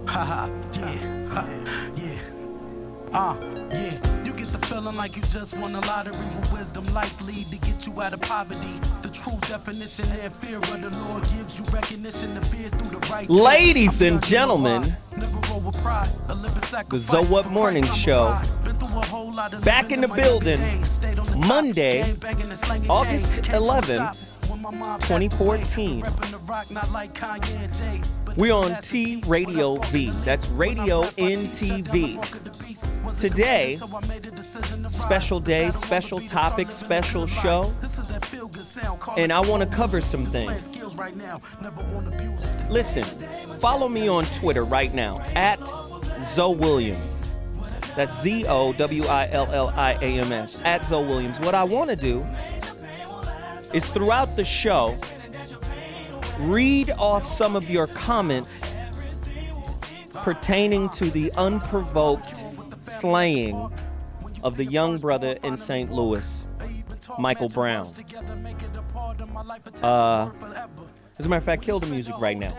Haha, yeah, yeah. Yeah. You get the feeling like you just won a lottery with wisdom likely to get you out of poverty. The true definition and fear of the Lord gives you recognition to fear through the right. Ladies and gentlemen, the ZoWhat Morning Show, back in the building, Monday, August 11th, 2014. We're on T Radio V. That's Radio NTV. Today, special day, special topic, special show. And I want to cover some things. Listen, follow me on Twitter right now, at ZoWilliams. That's ZoWilliams, at ZoWilliams. What I want to do is throughout the show, read off some of your comments pertaining to the unprovoked slaying of the young brother in St. Louis, Michael Brown. As a matter of fact, kill the music right now.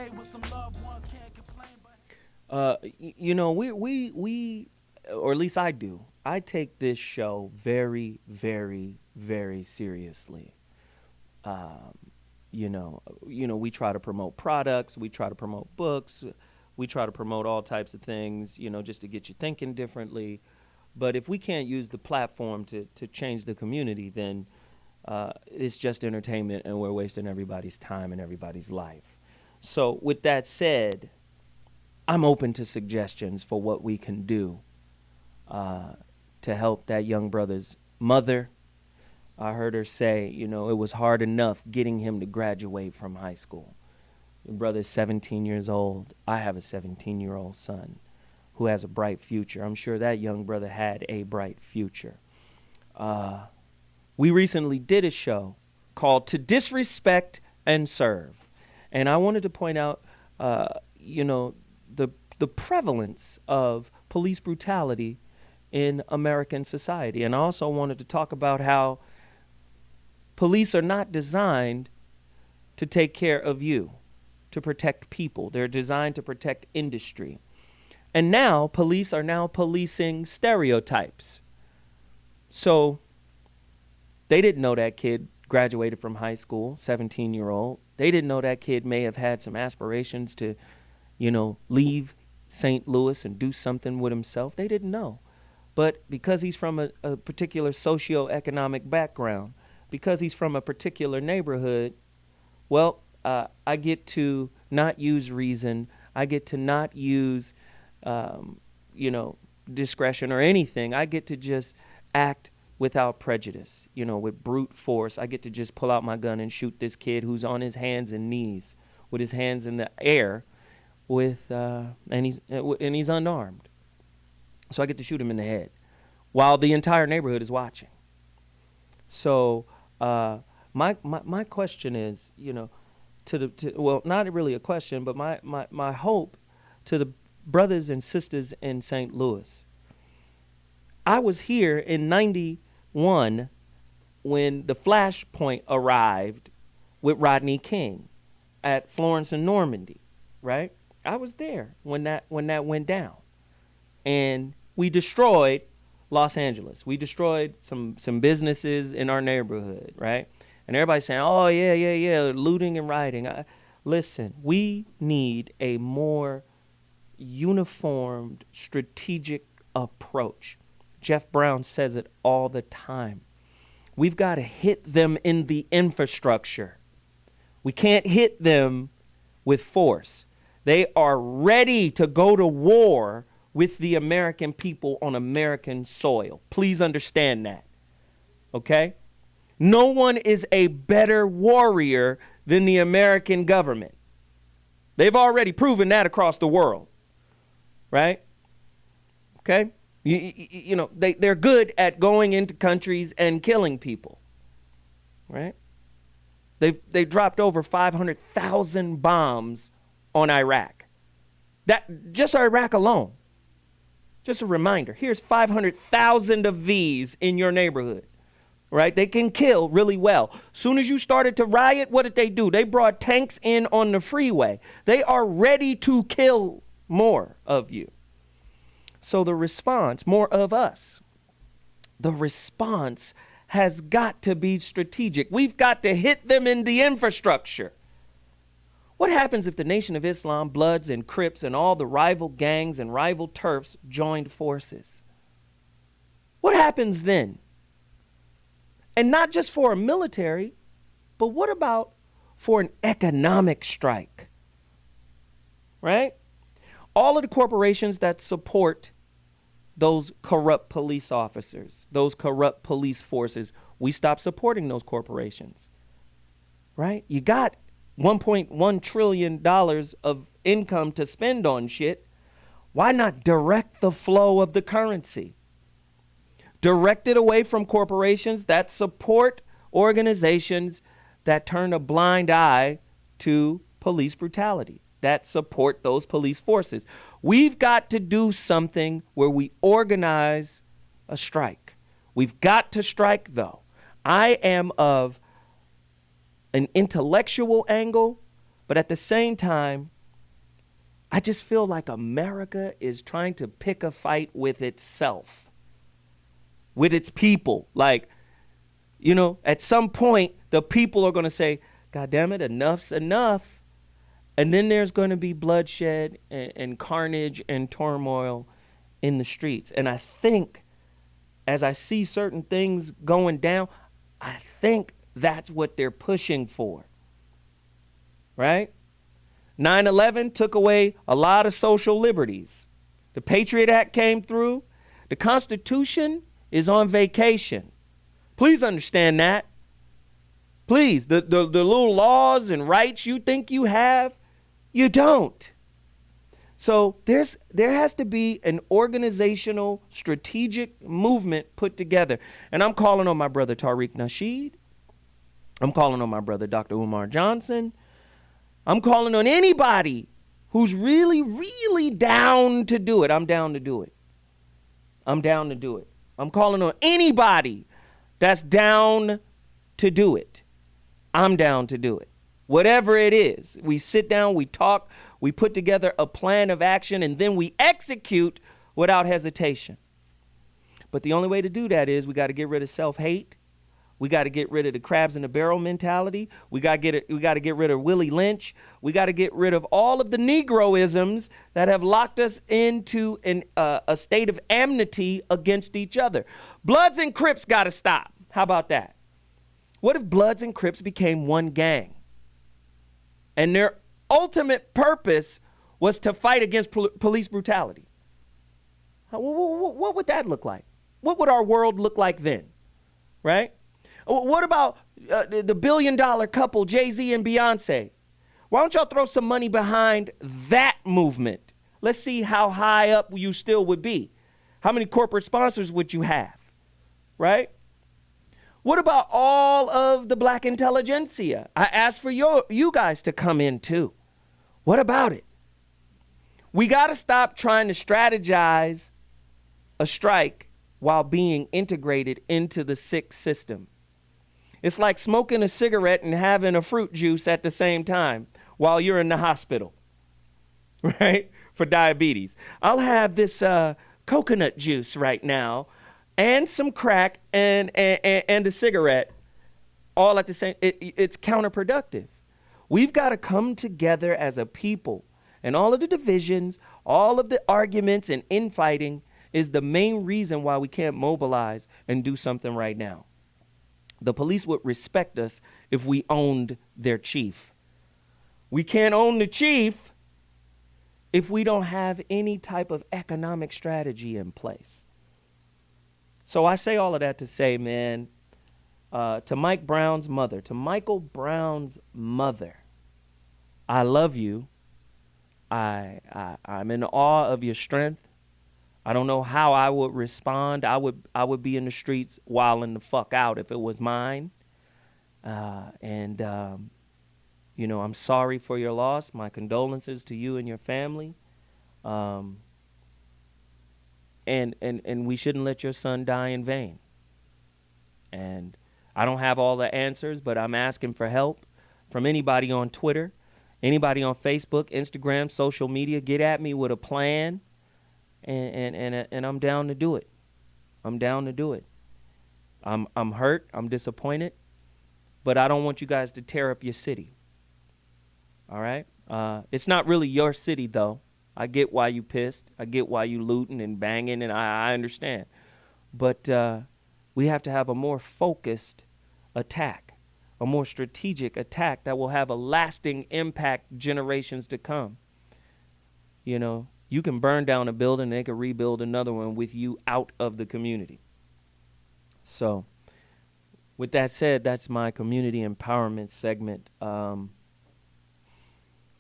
We, or at least I do, I take this show very, very, very seriously. We try to promote products, we try to promote books, we try to promote all types of things, just to get you thinking differently. But if we can't use the platform to change the community, then it's just entertainment and we're wasting everybody's time and everybody's life. So with that said, I'm open to suggestions for what we can do to help that young brother's mother. I heard her say, it was hard enough getting him to graduate from high school. Your brother's 17 years old. I have a 17-year-old son who has a bright future. I'm sure that young brother had a bright future. We recently did a show called To Disrespect and Serve. And I wanted to point out, the prevalence of police brutality in American society. And I also wanted to talk about how police are not designed to take care of you, to protect people. They're designed to protect industry. And now police are now policing stereotypes. So they didn't know that kid graduated from high school, 17-year-old. They didn't know that kid may have had some aspirations to, leave St. Louis and do something with himself. They didn't know. But because he's from a particular socioeconomic background, because he's from a particular neighborhood, well, I get to not use reason. I get to not use, discretion or anything. I get to just act without prejudice, with brute force. I get to just pull out my gun and shoot this kid who's on his hands and knees with his hands in the air and he's unarmed. So I get to shoot him in the head while the entire neighborhood is watching. So my question is, not really a question, but my hope to the brothers and sisters in St. Louis. I was here in 91 when the flashpoint arrived with Rodney King at Florence and Normandy, right? I was there when that went down. And we destroyed Los Angeles. We destroyed some businesses in our neighborhood, right? And everybody's saying, oh, yeah, looting and rioting. Listen, we need a more uniformed, strategic approach. Geoff Brown says it all the time. We've got to hit them in the infrastructure. We can't hit them with force. They are ready to go to war with the American people on American soil. Please understand that, okay? No one is a better warrior than the American government. They've already proven that across the world, right? Okay? They're good at going into countries and killing people, right? They dropped over 500,000 bombs on Iraq. That just Iraq alone. Just a reminder, here's 500,000 of these in your neighborhood. right? They can kill really well. Soon as you started to riot, what did they do? They brought tanks in on the freeway. They are ready to kill more of you. So the response, more of us, the response has got to be strategic. We've got to hit them in the infrastructure. What happens if the Nation of Islam, Bloods and Crips and all the rival gangs and rival turfs joined forces? What happens then? And not just for a military, but what about for an economic strike? Right? All of the corporations that support those corrupt police officers, those corrupt police forces, we stop supporting those corporations. Right? You got $1.1 trillion of income to spend on shit. Why not direct the flow of the currency? Direct it away from corporations that support organizations that turn a blind eye to police brutality, that support those police forces. We've got to do something where we organize a strike. We've got to strike, though. I am of an intellectual angle, but at the same time, I just feel like America is trying to pick a fight with itself, with its people. Like, you know, at some point, the people are going to say, God damn it, enough's enough. And then there's going to be bloodshed and carnage and turmoil in the streets. And I think as I see certain things going down, I think that's what they're pushing for, right? 9/11 took away a lot of social liberties. The Patriot Act came through. The Constitution is on vacation. Please understand that. Please, the little laws and rights you think you have, you don't. So there has to be an organizational, strategic movement put together. And I'm calling on my brother Tariq Nasheed. I'm calling on my brother Dr. Umar Johnson. I'm calling on anybody who's really, really down to do it. I'm down to do it. I'm down to do it. I'm calling on anybody that's down to do it. I'm down to do it. Whatever it is, we sit down, we talk, we put together a plan of action, and then we execute without hesitation. But the only way to do that is we got to get rid of self-hate. We got to get rid of the crabs in the barrel mentality. We got to get rid of Willie Lynch. We got to get rid of all of the Negroisms that have locked us into a state of enmity against each other. Bloods and Crips got to stop. How about that? What if Bloods and Crips became one gang? And their ultimate purpose was to fight against police brutality. What would that look like? What would our world look like then? Right? What about the $1 billion couple, Jay-Z and Beyonce? Why don't y'all throw some money behind that movement? Let's see how high up you still would be. How many corporate sponsors would you have? Right? What about all of the black intelligentsia? I asked for you guys to come in too. What about it? We got to stop trying to strategize a strike while being integrated into the sick system. It's like smoking a cigarette and having a fruit juice at the same time while you're in the hospital, right? For diabetes. I'll have this coconut juice right now and some crack and a cigarette all at the same. It's counterproductive. We've got to come together as a people, and all of the divisions, all of the arguments and infighting is the main reason why we can't mobilize and do something right now. The police would respect us if we owned their chief. We can't own the chief if we don't have any type of economic strategy in place. So I say all of that to say, man, to Michael Brown's mother, I love you. I'm in awe of your strength. I don't know how I would respond. I would be in the streets wilding the fuck out if it was mine. I'm sorry for your loss. My condolences to you and your family. And we shouldn't let your son die in vain. And I don't have all the answers, but I'm asking for help from anybody on Twitter, anybody on Facebook, Instagram, social media. Get at me with a plan, and I'm down to do it. I'm down to do it. I'm hurt. I'm disappointed, but I don't want you guys to tear up your city. All right? It's not really your city, though. I get why you pissed. I get why you looting and banging, and I understand. But we have to have a more focused attack, a more strategic attack that will have a lasting impact generations to come. You know, you can burn down a building, they can rebuild another one with you out of the community. So, with that said, that's my community empowerment segment.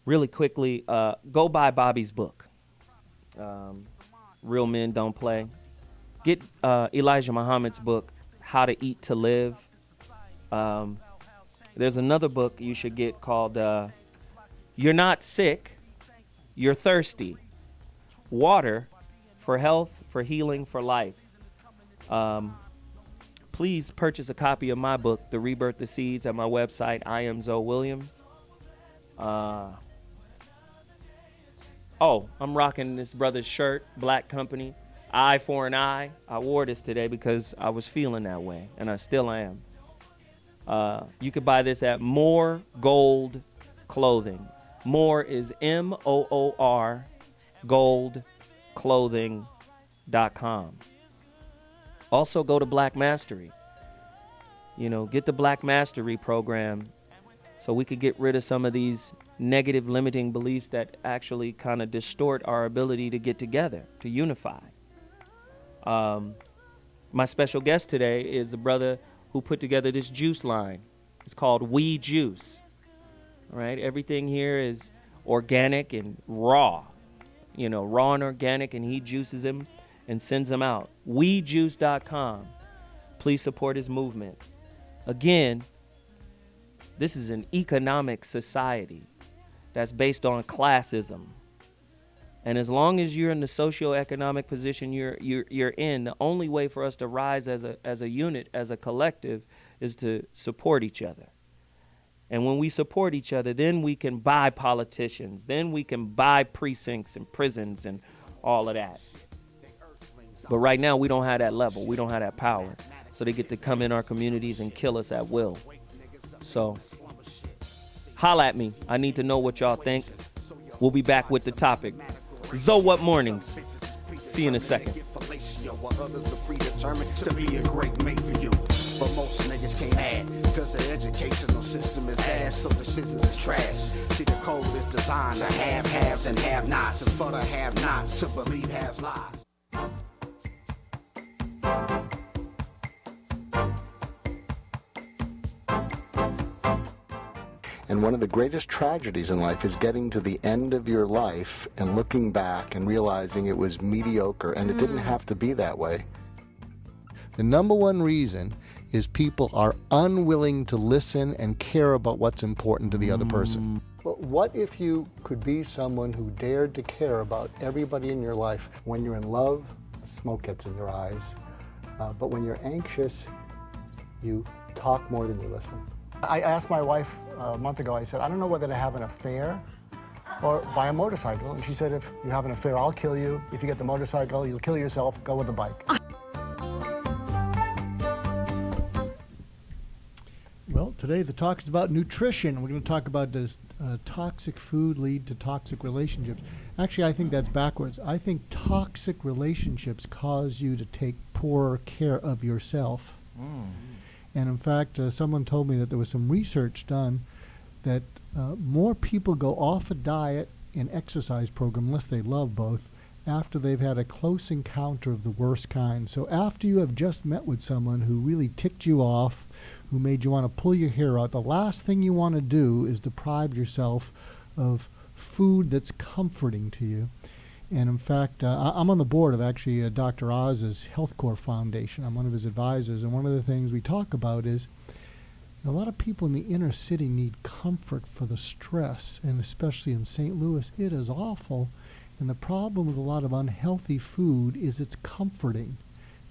Really quickly, go buy Bobby's book, Real Men Don't Play. Get Elijah Muhammad's book, How to Eat to Live. There's another book you should get called You're Not Sick, You're Thirsty. Water for Health, for Healing, for Life. Please purchase a copy of my book, The Rebirth of Seeds, at my website, I am Zoe Williams. I'm rocking this brother's shirt, Black Company, Eye for an Eye. I wore this today because I was feeling that way, and I still am. You could buy this at More Gold Clothing. More is MOOR, goldclothing.com. Also go to Black Mastery. You know, get the Black Mastery program so we could get rid of some of these negative limiting beliefs that actually kind of distort our ability to get together, to unify. My special guest today is the brother who put together this juice line. It's called We Juice. All right, everything here is organic and raw. You know, raw and organic, and he juices them and sends them out. WeJuice.com. Please support his movement. Again, this is an economic society that's based on classism. And as long as you're in the socioeconomic position you're in, the only way for us to rise as a unit, as a collective, is to support each other. And when we support each other, then we can buy politicians. Then we can buy precincts and prisons and all of that. But right now, we don't have that level. We don't have that power. So they get to come in our communities and kill us at will. So holla at me. I need to know what y'all think. We'll be back with the topic. ZoWhat Mornings. See you in a second. Others are predetermined to be a great mate for you. But most niggas can't add, cause the educational system is ass, so decisions is trash. See, the code is designed to have haves and have nots, and for the have nots to believe has lies. And one of the greatest tragedies in life is getting to the end of your life and looking back and realizing it was mediocre, and it didn't have to be that way. The number one reason is people are unwilling to listen and care about what's important to the other person. But what if you could be someone who dared to care about everybody in your life? When you're in love, smoke gets in your eyes. But when you're anxious, you talk more than you listen. I asked my wife a month ago, I said, I don't know whether to have an affair or buy a motorcycle. And she said, if you have an affair, I'll kill you. If you get the motorcycle, you'll kill yourself. Go with the bike. Well, today the talk is about nutrition. We're going to talk about does toxic food lead to toxic relationships. Actually, I think that's backwards. I think toxic relationships cause you to take poorer care of yourself. And in fact, someone told me that there was some research done that more people go off a diet and exercise program, unless they love both, after they've had a close encounter of the worst kind. So after you have just met with someone who really ticked you off, who made you want to pull your hair out, the last thing you want to do is deprive yourself of food that's comforting to you. And in fact, I'm on the board of actually Dr. Oz's Health Corps Foundation. I'm one of his advisors, and one of the things we talk about is a lot of people in the inner city need comfort for the stress, and especially in St. Louis, it is awful. And the problem with a lot of unhealthy food is it's comforting.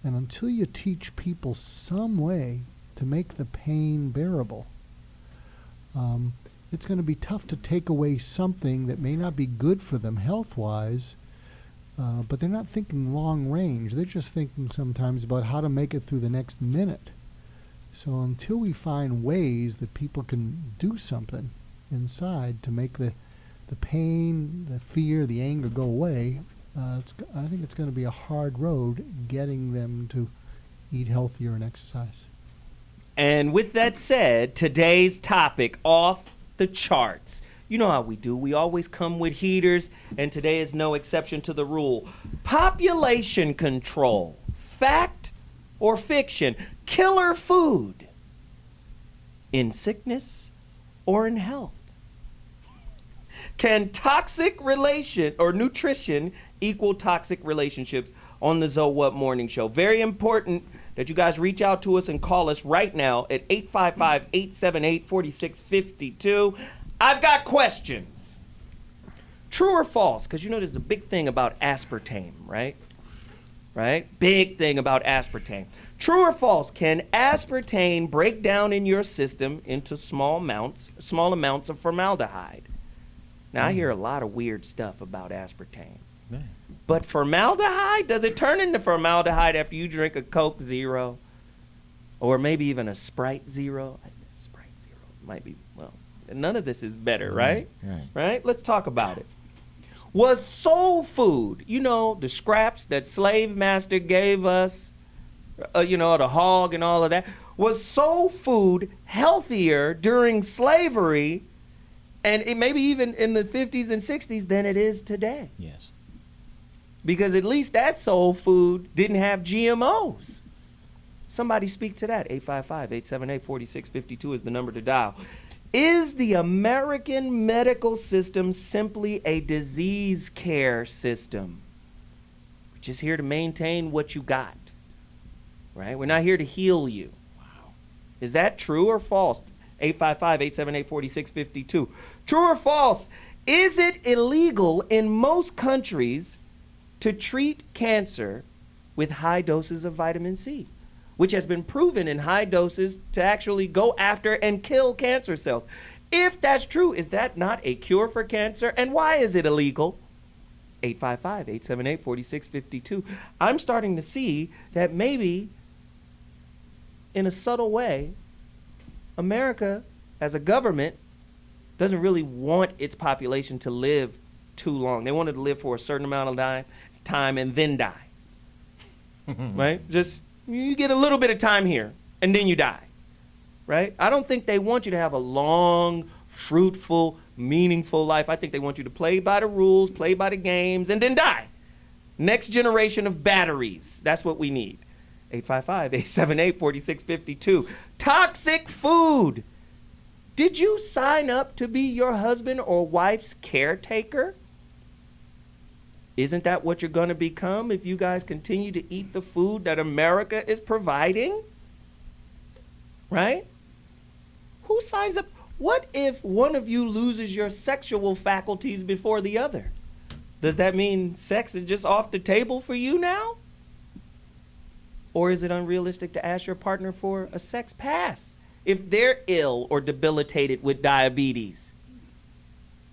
And until you teach people some way to make the pain bearable. It's going to be tough to take away something that may not be good for them health-wise, but they're not thinking long range. They're just thinking sometimes about how to make it through the next minute. So until we find ways that people can do something inside to make the pain, the fear, the anger go away, I think it's going to be a hard road getting them to eat healthier and exercise. And with that said, today's topic, off the charts. You know how we do. We always come with heaters, and today is no exception to the rule. Population control, fact or fiction, killer food, in sickness or in health. Can toxic relation or nutrition equal toxic relationships on the ZoWhat Morning Show? Very important that you guys reach out to us and call us right now at 855-878-4652. I've got questions. True or false? Because you know there's a big thing about aspartame, right? Right? Big thing about aspartame. True or false? Can aspartame break down in your system into small amounts of formaldehyde? Now, I hear a lot of weird stuff about aspartame. But formaldehyde, does it turn into formaldehyde after you drink a Coke Zero? Or maybe even a Sprite Zero? Sprite Zero might be, well, none of this is better, right? Right? Let's talk about it. Was soul food, you know, the scraps that slave master gave us, the hog and all of that, was soul food healthier during slavery and maybe even in the 50s and 60s than it is today? Yes. Because at least that soul food didn't have GMOs. Somebody speak to that. 855-878-4652 is the number to dial. Is the American medical system simply a disease care system? We're just here to maintain what you got, right? We're not here to heal you. Wow. Is that true or false? 855-878-4652. True or false? Is it illegal in most countries to treat cancer with high doses of vitamin C, which has been proven in high doses to actually go after and kill cancer cells? If that's true, is that not a cure for cancer? And why is it illegal? 855-878-4652. I'm starting to see that maybe, in a subtle way, America, as a government, doesn't really want its population to live too long. They want it to live for a certain amount of time and then die. Right? Just, you get a little bit of time here and then you die. Right? I don't think they want you to have a long, fruitful, meaningful life. I think they want you to play by the rules, play by the games, and then die. Next generation of batteries. That's what we need. 855-878-4652. Toxic food. Did you sign up to be your husband or wife's caretaker? Isn't that what you're going to become if you guys continue to eat the food that America is providing? Right? Who signs up? What if one of you loses your sexual faculties before the other? Does that mean sex is just off the table for you now? Or is it unrealistic to ask your partner for a sex pass if they're ill or debilitated with diabetes?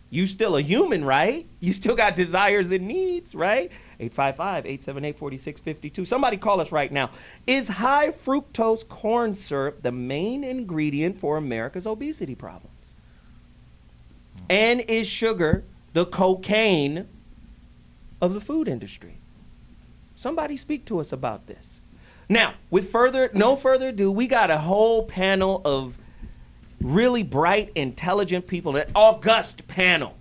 You still a human, right? You still got desires and needs, right? 855-878-4652. Somebody call us right now. Is high fructose corn syrup the main ingredient for America's obesity problems? And is sugar the cocaine of the food industry? Somebody speak to us about this. Now, with no further ado, we got a whole panel of really bright, intelligent people, an august panel,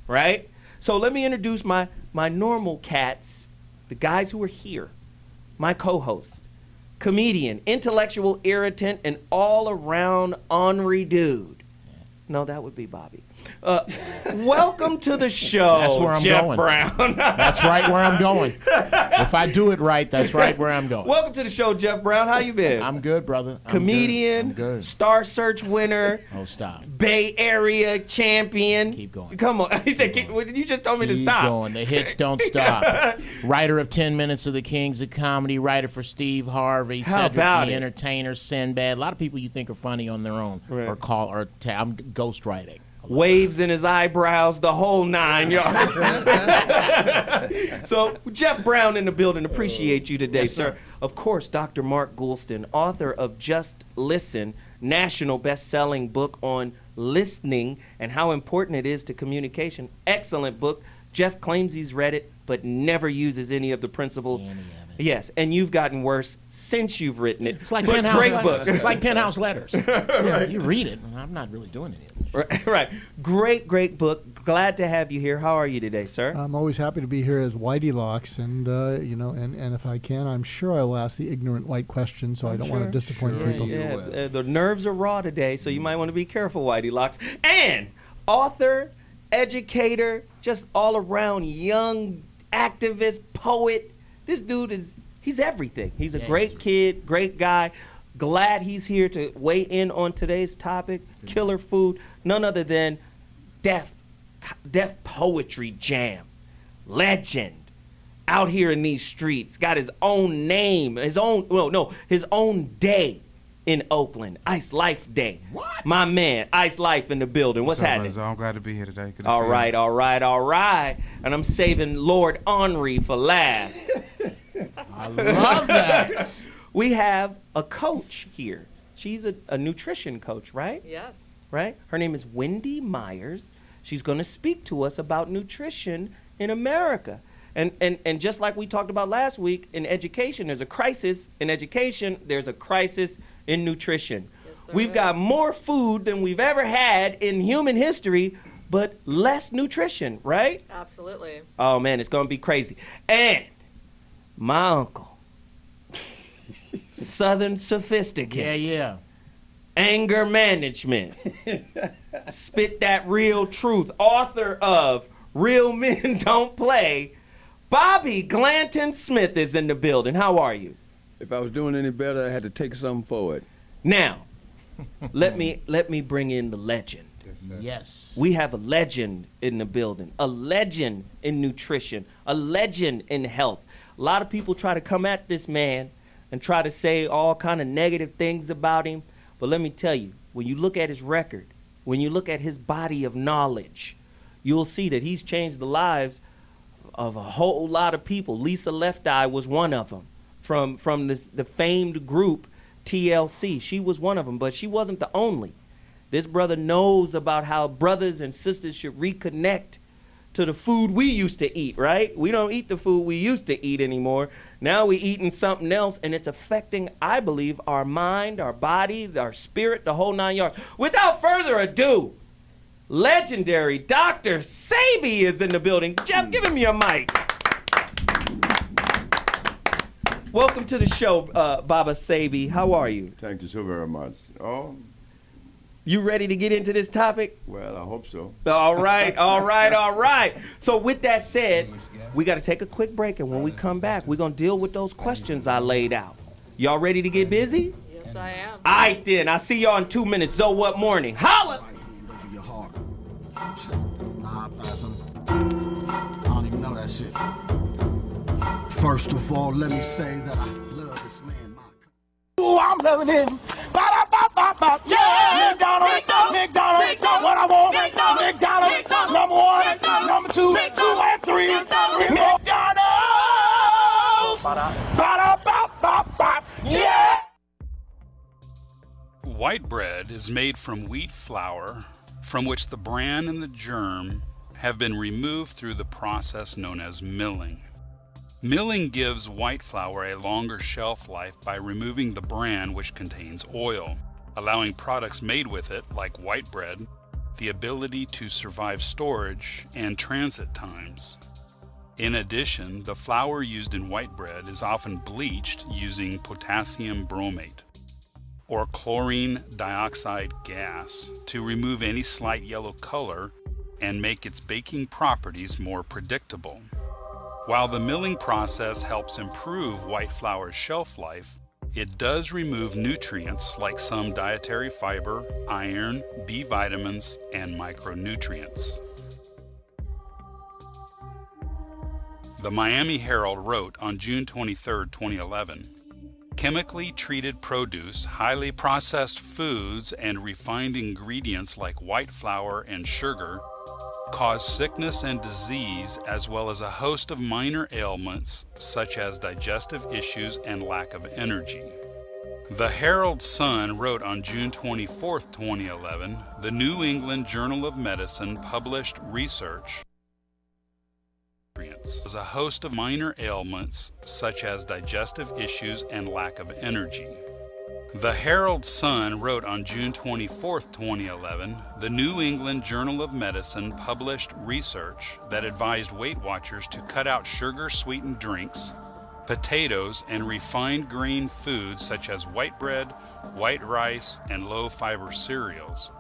right? So let me introduce my normal cats, the guys who are here, my co-host, comedian, intellectual irritant, and all-around ornery dude. No, that would be Bobby. Welcome to the show. That's where I'm Geoff going. Brown. That's right where I'm going. If I do it right, that's right where I'm going. Welcome to the show, Geoff Brown. How you been? I'm good, brother. Comedian, I'm good. Star Search winner. Oh, stop. Bay Area champion. Keep going. Come on. He said, you just told me to stop. Keep going. The hits don't stop. Writer of 10 Minutes of the Kings of Comedy. Writer for Steve Harvey. How Cedric about the it? Entertainer. Sinbad. A lot of people you think are funny on their own. Right. I'm ghostwriting. Waves in his eyebrows, the whole 9 yards. So, Geoff Brown in the building. Appreciate you today, Yes, sir. Of course, Dr. Mark Goulston, author of Just Listen, national best-selling book on listening and how important it is to communication. Excellent book. Geoff claims he's read it, but never uses any of the principles. Yes, and you've gotten worse since you've written it. It's like But Penthouse great Letters. book. It's like Penthouse Letters. Yeah, you read it, and I'm not really doing any of it. Right. Great book. Glad to have you here. How are you today, sir? I'm always happy to be here as Whitey Locks, and and if I can, I'm sure I will ask the ignorant white question, so I don't want to disappoint people. Yeah, the nerves are raw today, so you might want to be careful, Whitey Locks. And author, educator, just all around young activist, poet. This dude he's everything. He's a great kid, great guy. Glad he's here to weigh in on today's topic, killer food, none other than Def Poetry Jam. Legend. Out here in these streets. Got his own name, his own day in Oakland. Ise Lyfe Day. What? My man, Ise Lyfe in the building. What's happening? Brother? I'm glad to be here today. Good to All see right. And I'm saving Lord Henri for last. I love that. We have a coach here. She's a nutrition coach, right? Yes. Right? Her name is Wendy Myers. She's going to speak to us about nutrition in America. And just like we talked about last week, in education, there's a crisis in education. There's a crisis in nutrition. Yes, We've got more food than we've ever had in human history, but less nutrition, right? Absolutely. Oh, man, it's going to be crazy. And my uncle, Southern Sophisticate. Yeah. Anger management. Spit that real truth. Author of Real Men Don't Play. Bobby Glanton Smith is in the building. How are you? If I was doing any better, I had to take something for it. Now, let me bring in the legend. Yes. We have a legend in the building. A legend in nutrition. A legend in health. A lot of people try to come at this man and try to say all kind of negative things about him. But let me tell you, when you look at his record, when you look at his body of knowledge, you'll see that he's changed the lives of a whole lot of people. Lisa Left Eye was one of them from the famed group TLC. She was one of them, but she wasn't the only. This brother knows about how brothers and sisters should reconnect to the food we used to eat, right? We don't eat the food we used to eat anymore. Now we eating something else, and it's affecting, I believe, our mind, our body, our spirit, the whole 9 yards. Without further ado, legendary Dr. Sebi is in the building. Geoff, give him your mic. Welcome to the show, Baba Sebi. How are you? Thank you so very much. Oh, You ready to get into this topic? well, I hope so. All right. So with that said, we got to take a quick break, and when we come back, we're going to deal with those questions I laid out. Y'all ready to get busy? Yes, I am. All right, then. I'll see y'all in 2 minutes. ZoWhat morning. Holla! Over your heart. Nah, I don't even know that shit. First of all, let me say that I love this land. Ooh, I'm loving it. Ba-da-ba-ba-ba. Yeah! McDonald's, what I want. McDonald's, number one, number two, and three. McDonald's. Ba-da-ba-ba-ba. Yeah! White bread is made from wheat flour, from which the bran and the germ have been removed through the process known as milling. Milling gives white flour a longer shelf life by removing the bran, which contains oil, allowing products made with it, like white bread, the ability to survive storage and transit times. In addition, the flour used in white bread is often bleached using potassium bromate. or chlorine dioxide gas to remove any slight yellow color and make its baking properties more predictable. While the milling process helps improve white flour's shelf life, it does remove nutrients like some dietary fiber, iron, B vitamins, and micronutrients. The Miami Herald wrote on June 23, 2011, "Chemically treated produce, highly processed foods, and refined ingredients like white flour and sugar cause sickness and disease, as well as a host of minor ailments such as digestive issues and lack of energy." The Herald Sun wrote on June 24, 2011, the New England Journal of Medicine published research as a host of minor ailments such as digestive issues and lack of energy. The Herald Sun wrote on June 24, 2011, the New England Journal of Medicine published research that advised Weight Watchers to cut out sugar-sweetened drinks, potatoes, and refined grain foods such as white bread, white rice, and low-fiber cereals.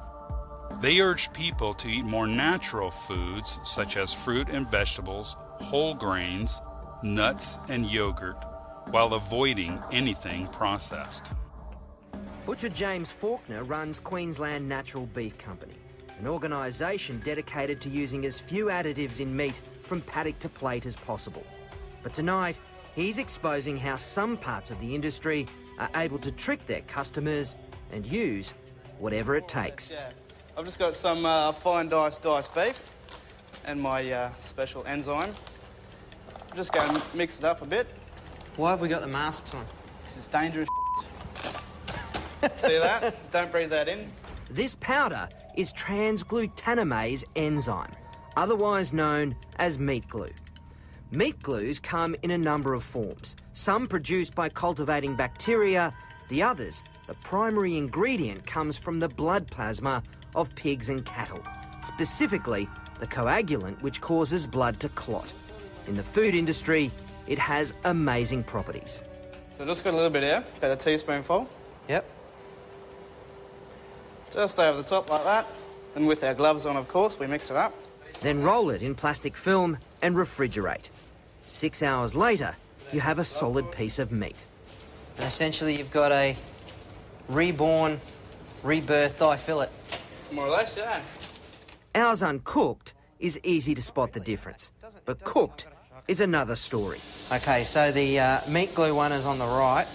They urged people to eat more natural foods such as fruit and vegetables, whole grains, nuts, and yogurt, while avoiding anything processed. Butcher James Faulkner runs Queensland Natural Beef Company, an organisation dedicated to using as few additives in meat from paddock to plate as possible. But tonight, he's exposing how some parts of the industry are able to trick their customers and use whatever it takes. Yeah. I've just got some fine diced beef and my special enzyme. I'm just going to mix it up a bit. Why have we got the masks on? Because it's dangerous. See that? Don't breathe that in. This powder is transglutamase enzyme, otherwise known as meat glue. Meat glues come in a number of forms, some produced by cultivating bacteria, the others, the primary ingredient comes from the blood plasma of pigs and cattle, specifically the coagulant which causes blood to clot. In the food industry, it has amazing properties. So just got a little bit here, about a teaspoonful. Yep. Just over the top like that. And with our gloves on, of course, we mix it up. Then roll it in plastic film and refrigerate. 6 hours later, you have a solid piece of meat. And essentially, you've got a reborn, rebirthed thigh fillet. More or less, yeah. Ours uncooked is easy to spot the difference, but cooked is another story. Okay, so the meat glue one is on the right,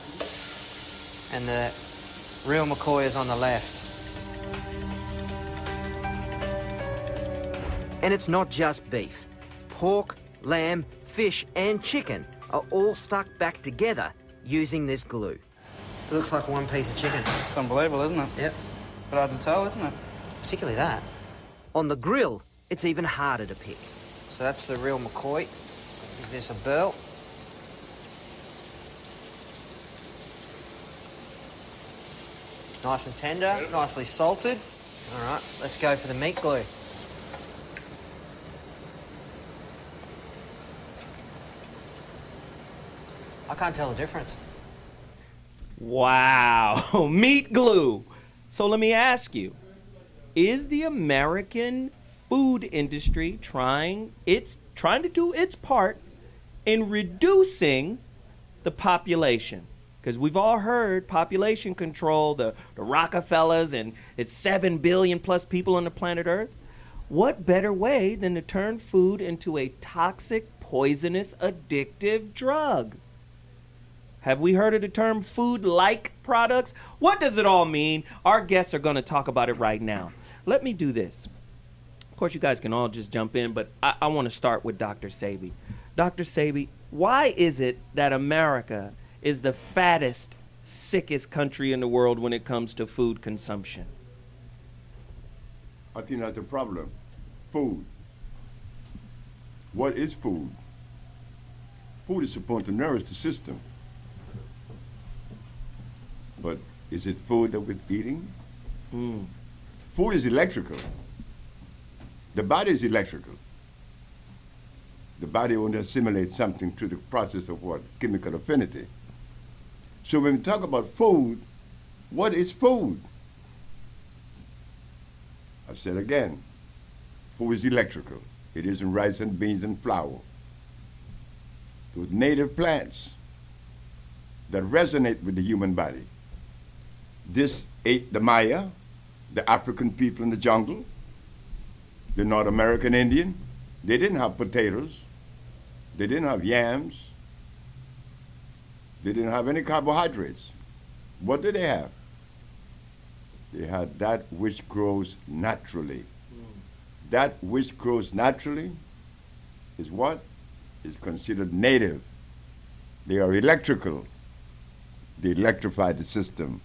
and the real McCoy is on the left. And it's not just beef. Pork, lamb, fish and chicken are all stuck back together using this glue. It looks like one piece of chicken. It's unbelievable, isn't it? Yep. But hard to tell, isn't it? Particularly that. On the grill, it's even harder to pick. So that's the real McCoy. Give this a burl. Nice and tender, nicely salted. All right, let's go for the meat glue. I can't tell the difference. Wow, meat glue. So let me ask you, is the American food industry trying to do its part in reducing the population? Because we've all heard population control, the Rockefellers, and it's 7 billion plus people on the planet Earth. What better way than to turn food into a toxic, poisonous, addictive drug? Have we heard of the term food-like products? What does it all mean? Our guests are going to talk about it right now. Let me do this. Of course, you guys can all just jump in, but I want to start with Dr. Sebi. Dr. Sebi, why is it that America is the fattest, sickest country in the world when it comes to food consumption? I think that's the problem. Food. What is food? Food is supposed to nourish the system. But is it food that we're eating? Food is electrical. The body is electrical. The body won't assimilate something through the process of what? Chemical affinity. So when we talk about food, What is food? I said again, food is electrical. It isn't rice and beans and flour. Those native plants that resonate with the human body. This ate the Maya, the African people in the jungle, the North American Indian. They didn't have potatoes. They didn't have yams. They didn't have any carbohydrates. What did they have? They had that which grows naturally. That which grows naturally is what? Is considered native. They are electrical. They electrify the system.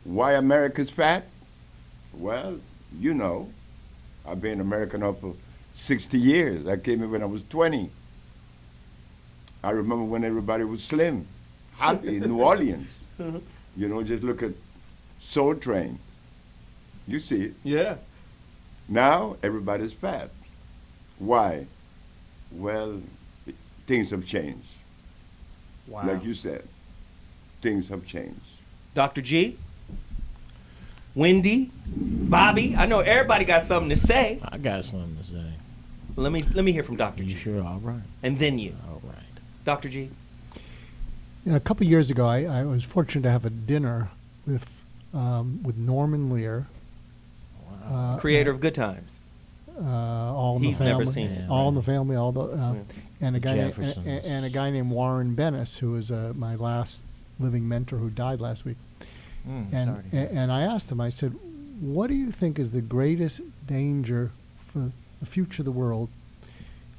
Why America's fat? Well, you know, I've been American now for 60 years. I came here when I was 20. I remember when everybody was slim, happy in New Orleans. You know, just look at Soul Train. You see it. Yeah. Now, everybody's fat. Why? Well, things have changed. Wow. Like you said, things have changed. Dr. G? Wendy? Bobby? I know everybody got something to say. I got something to say. Let me hear from Dr. G. You sure? All right. And then you. All right. Dr. G? You know, a couple years ago, I was fortunate to have a dinner with Norman Lear. Creator of Good Times. All in He's the family. never seen it. All in the family. All the and a guy Jeffersons. and a guy named Warren Bennis, who was my last living mentor, who died last week. And I asked him. I said, "What do you think is the greatest danger for the future of the world?"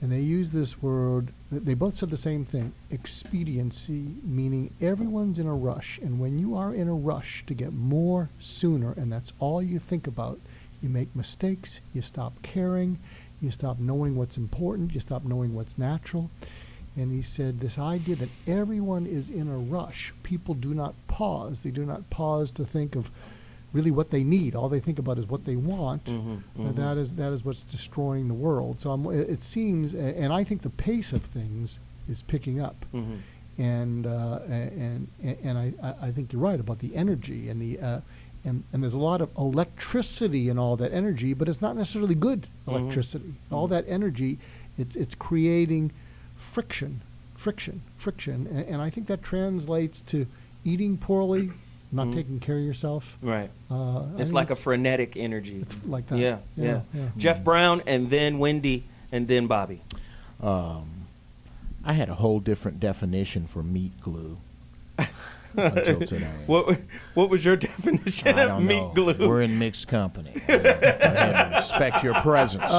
And they used this word. They both said the same thing: expediency, meaning everyone's in a rush. And when you are in a rush to get more sooner, and that's all you think about, you make mistakes, you stop caring, you stop knowing what's important, you stop knowing what's natural. And he said this idea that everyone is in a rush, people do not pause. They do not pause to think of really what they need. All they think about is what they want. That is what's destroying the world. So it seems, and I think the pace of things is picking up. And I think you're right about the energy and the and there's a lot of electricity in all that energy, but it's not necessarily good electricity. All that energy, it's creating friction, and I think that translates to eating poorly, not taking care of yourself. Right. It's like a frenetic energy. It's like that. Yeah. Geoff Brown, and then Wendy, and then Bobby. I had a whole different definition for meat glue until today. What was your definition of meat glue? We're in mixed company. I had to respect your presence.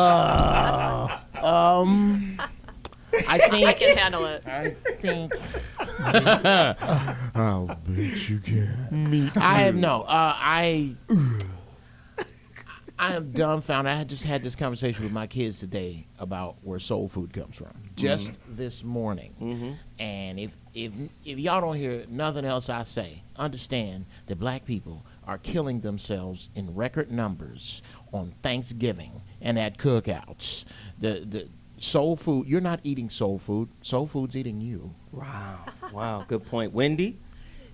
I think I can handle it. I think. I'll bet you can. I am dumbfounded. I just had this conversation with my kids today about where soul food comes from. Just this morning. And if y'all don't hear nothing else I say, understand that black people are killing themselves in record numbers on Thanksgiving and at cookouts. The soul food, you're not eating soul food. Soul food's eating you. Wow. Good point. Wendy?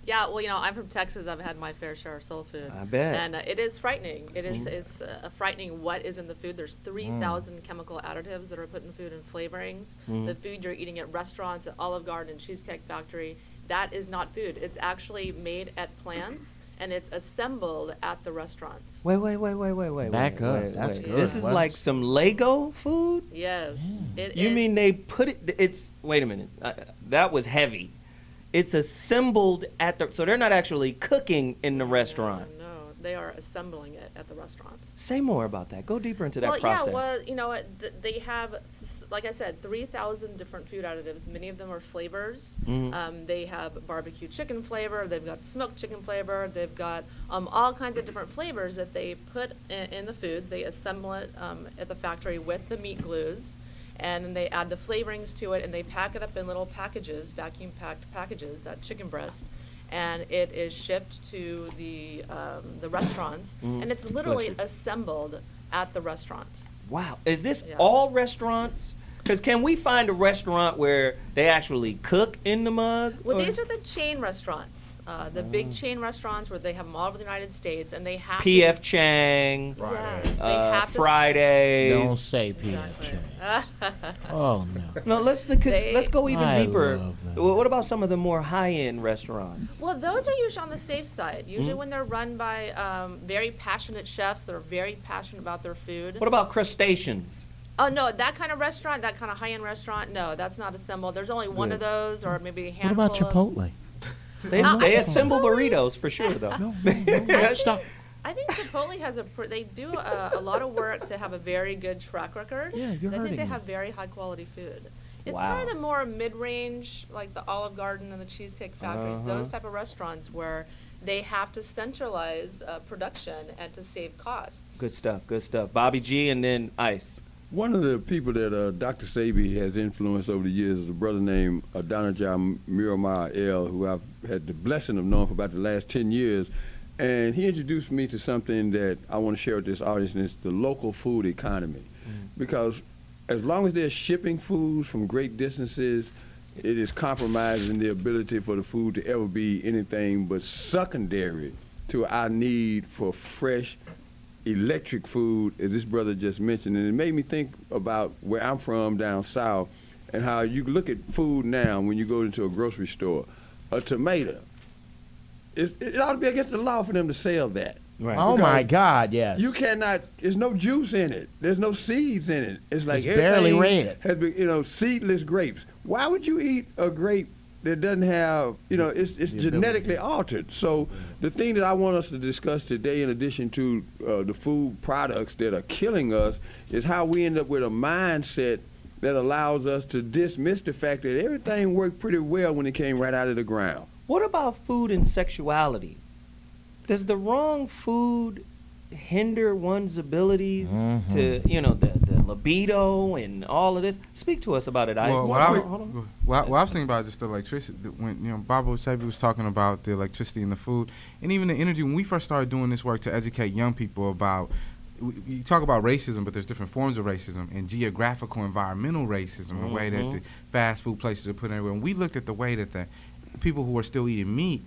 Yeah, well, you know, I'm from Texas. I've had my fair share of soul food. I bet. And it is frightening. It is frightening what is in the food. There's 3,000 chemical additives that are put in food and flavorings. The food you're eating at restaurants, at Olive Garden, Cheesecake Factory, that is not food. It's actually made at plants, and it's assembled at the restaurants. Wait. Back up. That's good. This is like some Lego food? Yes. You mean they put it, wait a minute. That was heavy. It's assembled at the, so they're not actually cooking in the restaurant. No, they are assembling it at the restaurant. Say more about that. Go deeper into that process. Yeah, well, you know, they have, like I said, 3,000 different food additives. Many of them are flavors. They have barbecue chicken flavor. They've got smoked chicken flavor. They've got all kinds of different flavors that they put in the foods. They assemble it at the factory with the meat glues. And then they add the flavorings to it, and they pack it up in little packages, vacuum-packed packages, that chicken breast, and it is shipped to the restaurants, and it's literally assembled at the restaurant. Wow. Is this all restaurants? Because can we find a restaurant where they actually cook in the mug? Well, these are the chain restaurants. The big chain restaurants where they have them all over the United States, and they have P.F. Chang, yes, they have Fridays. Don't say P.F. Chang. Oh no. No, let's go even I deeper. love them. What about some of the more high-end restaurants? Well, those are usually on the safe side. Usually when they're run by very passionate chefs that are very passionate about their food. What about crustaceans? Oh, no, that kind of restaurant, that kind of high-end restaurant, no, that's not assembled. There's only one of those, or maybe a handful. What about Chipotle? They assemble burritos for sure, though. No, stop. I think Chipotle has they do a lot of work to have a very good track record. Yeah, you're I think hurting they me. have very high-quality food. It's Wow. kind of the more mid-range, like the Olive Garden and the Cheesecake Factories, those type of restaurants where they have to centralize production and to save costs. Good stuff, good stuff. Bobby G and then Ise. One of the people that Dr. Sebi has influenced over the years is a brother named Adonijah Miramar El, who I've had the blessing of knowing for about the last 10 years. And he introduced me to something that I want to share with this audience, and it's the local food economy. Because as long as they're shipping foods from great distances, it is compromising the ability for the food to ever be anything but secondary to our need for fresh, electric food, as this brother just mentioned. And it made me think about where I'm from down south and how you look at food now when you go into a grocery store. A tomato, it ought to be against the law for them to sell that. Right. Oh my God, yes. You cannot, there's no juice in it. There's no seeds in it. It's like It's barely everything red. has been, seedless grapes. Why would you eat a grape that doesn't have, it's genetically altered? So the thing that I want us to discuss today, in addition to the food products that are killing us, is how we end up with a mindset that allows us to dismiss the fact that everything worked pretty well when it came right out of the ground. What about food and sexuality? Does the wrong food hinder one's abilities to, the libido and all of this? Speak to us about it, Ise. What I was thinking about is just the electricity. When Baba Sebi was talking about the electricity and the food, and even the energy. When we first started doing this work to educate young people about, you talk about racism, but there's different forms of racism, and geographical, environmental racism, the way that the fast food places are put everywhere. And we looked at the way that the people who are still eating meat,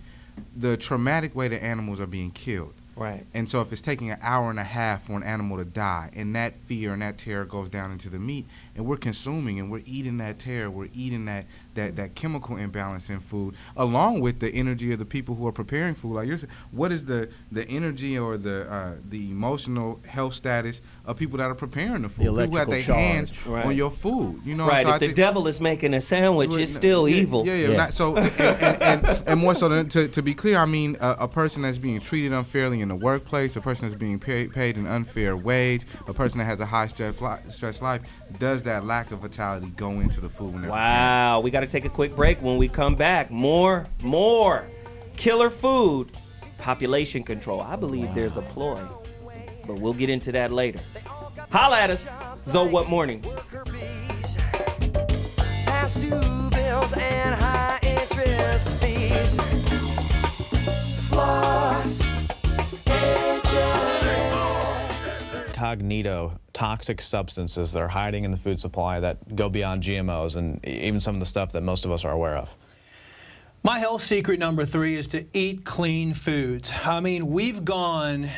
the traumatic way that animals are being killed. Right. And so if it's taking an hour and a half for an animal to die, and that fear and that terror goes down into the meat, and we're consuming and we're eating that terror, we're eating that chemical imbalance in food, along with the energy of the people who are preparing food. Like you're saying, what is the energy or the emotional health status of people that are preparing the food? People who have their hands on your food. Right. So if the devil is making a sandwich, it's still evil. Yeah. So and more so than, to be clear, I mean a person that's being treated unfairly in the workplace, a person that's being paid an unfair wage, a person that has a high stress life. Does that lack of vitality go into the food? Wow. We got to take a quick break. When we come back, more killer food, population control. I believe there's a ploy, but we'll get into that later. Holla at us, ZoWhat Mornings. Past due bills and high interest fees. Floss. Cognito, toxic substances that are hiding in the food supply that go beyond GMOs and even some of the stuff that most of us are aware of. My health secret number 3 is to eat clean foods. I mean, we've gone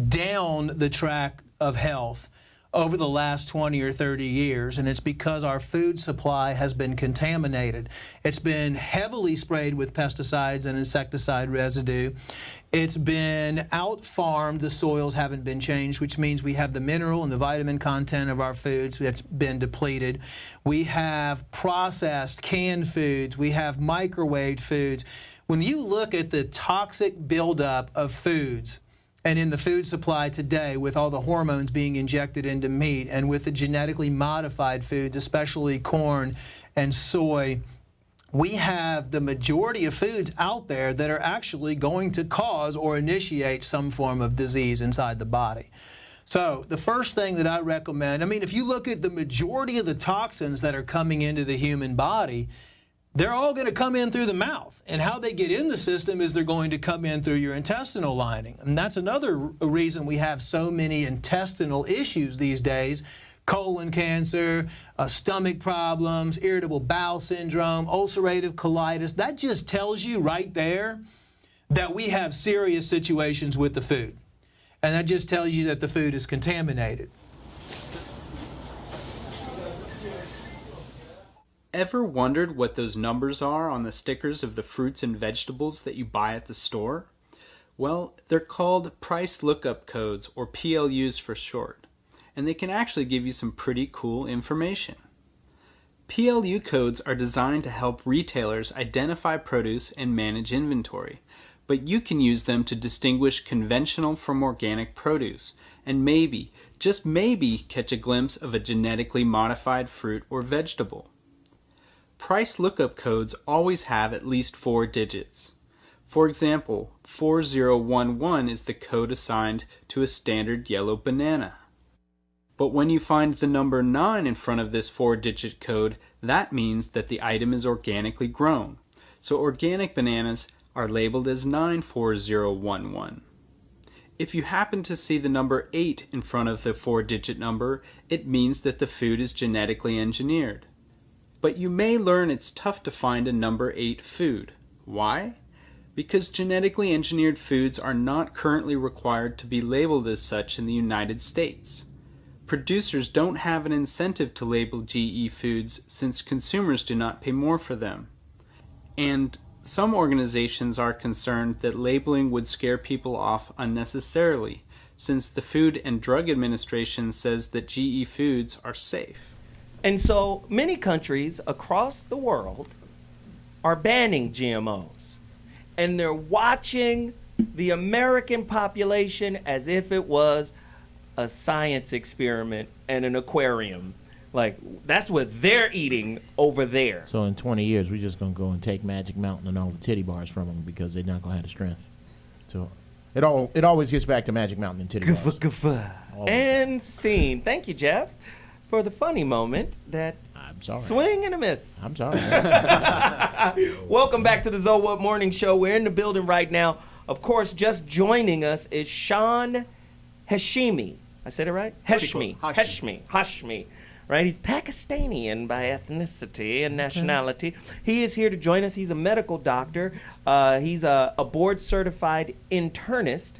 down the track of health over the last 20 or 30 years, and it's because our food supply has been contaminated. It's been heavily sprayed with pesticides and insecticide residue. It's been out-farmed. The soils haven't been changed, which means we have the mineral and the vitamin content of our foods that's been depleted. We have processed canned foods. We have microwaved foods. When you look at the toxic buildup of foods, and in the food supply today, with all the hormones being injected into meat and with the genetically modified foods, especially corn and soy, we have the majority of foods out there that are actually going to cause or initiate some form of disease inside the body. So the first thing that I recommend, I mean, if you look at the majority of the toxins that are coming into the human body, they're all going to come in through the mouth. And how they get in the system is they're going to come in through your intestinal lining. And that's another reason we have so many intestinal issues these days. Colon cancer, stomach problems, irritable bowel syndrome, ulcerative colitis. That just tells you right there that we have serious situations with the food. And that just tells you that the food is contaminated. Ever wondered what those numbers are on the stickers of the fruits and vegetables that you buy at the store? Well, they're called price lookup codes, or PLUs for short, and they can actually give you some pretty cool information. PLU codes are designed to help retailers identify produce and manage inventory, but you can use them to distinguish conventional from organic produce, and maybe, just maybe, catch a glimpse of a genetically modified fruit or vegetable. Price lookup codes always have at least 4 digits. For example, 4011 is the code assigned to a standard yellow banana. But when you find the number 9 in front of this 4-digit code, that means that the item is organically grown. So organic bananas are labeled as 94011. If you happen to see the number 8 in front of the 4-digit number, it means that the food is genetically engineered. But you may learn it's tough to find a number 8 food. Why? Because genetically engineered foods are not currently required to be labeled as such in the United States. Producers don't have an incentive to label GE foods since consumers do not pay more for them. And some organizations are concerned that labeling would scare people off unnecessarily, since the Food and Drug Administration says that GE foods are safe. And so many countries across the world are banning GMOs. And they're watching the American population as if it was a science experiment and an aquarium. Like, that's what they're eating over there. So in 20 years, we're just going to go and take Magic Mountain and all the titty bars from them because they're not going to have the strength. So it always gets back to Magic Mountain and titty bars. And scene. Thank you, Geoff, for the funny moment that swing and a miss. I'm sorry. Welcome back to the ZoWhat Morning Show. We're in the building right now. Of course, just joining us is Sean Hashmi. I said it right? Hashmi. Hashmi. Right? He's Pakistani by ethnicity and nationality. He is here to join us. He's a medical doctor. He's a board-certified internist.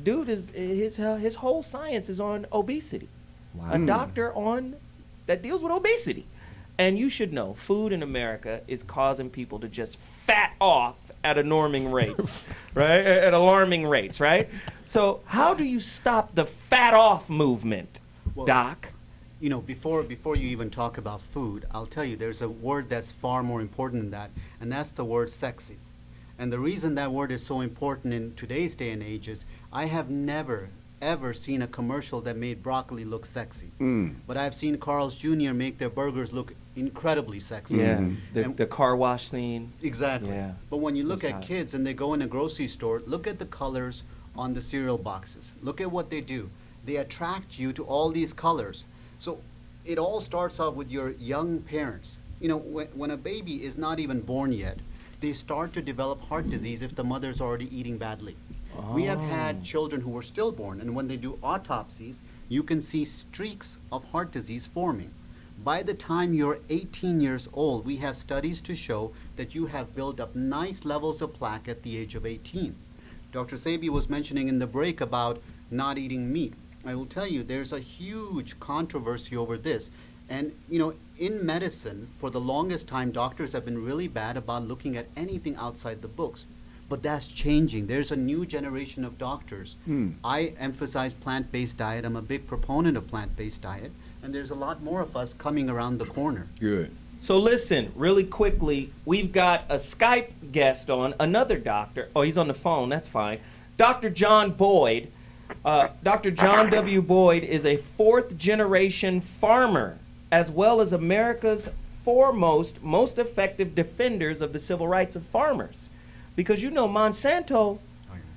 Dude, his whole science is on obesity. Wow. A doctor that deals with obesity. And you should know, food in America is causing people to just fat off at alarming rates, right? At alarming rates, right? So how do you stop the fat off movement, Doc? You know, before you even talk about food, I'll tell you there's a word that's far more important than that, and that's the word sexy. And the reason that word is so important in today's day and age is I have never, ever seen a commercial that made broccoli look sexy. But I've seen Carl's Jr. make their burgers look incredibly sexy. Yeah, the car wash scene. Exactly. Yeah. But when you look at kids and they go in a grocery store, look at the colors on the cereal boxes. Look at what they do. They attract you to all these colors. So it all starts off with your young parents. You know, when a baby is not even born yet, they start to develop heart disease if the mother's already eating badly. We have had children who were stillborn, and when they do autopsies, you can see streaks of heart disease forming. By the time you're 18 years old, we have studies to show that you have built up nice levels of plaque at the age of 18. Dr. Sebi was mentioning in the break about not eating meat. I will tell you, there's a huge controversy over this. And, you know, in medicine, for the longest time, doctors have been really bad about looking at anything outside the books. But that's changing. There's a new generation of doctors. I emphasize plant-based diet. I'm a big proponent of plant-based diet. And there's a lot more of us coming around the corner. Good. So listen, really quickly, we've got a Skype guest on, another doctor. Oh, he's on the phone, that's fine. Dr. John Boyd. Dr. John W. Boyd is a fourth-generation farmer, as well as America's foremost, most effective defenders of the civil rights of farmers. Because you know Monsanto,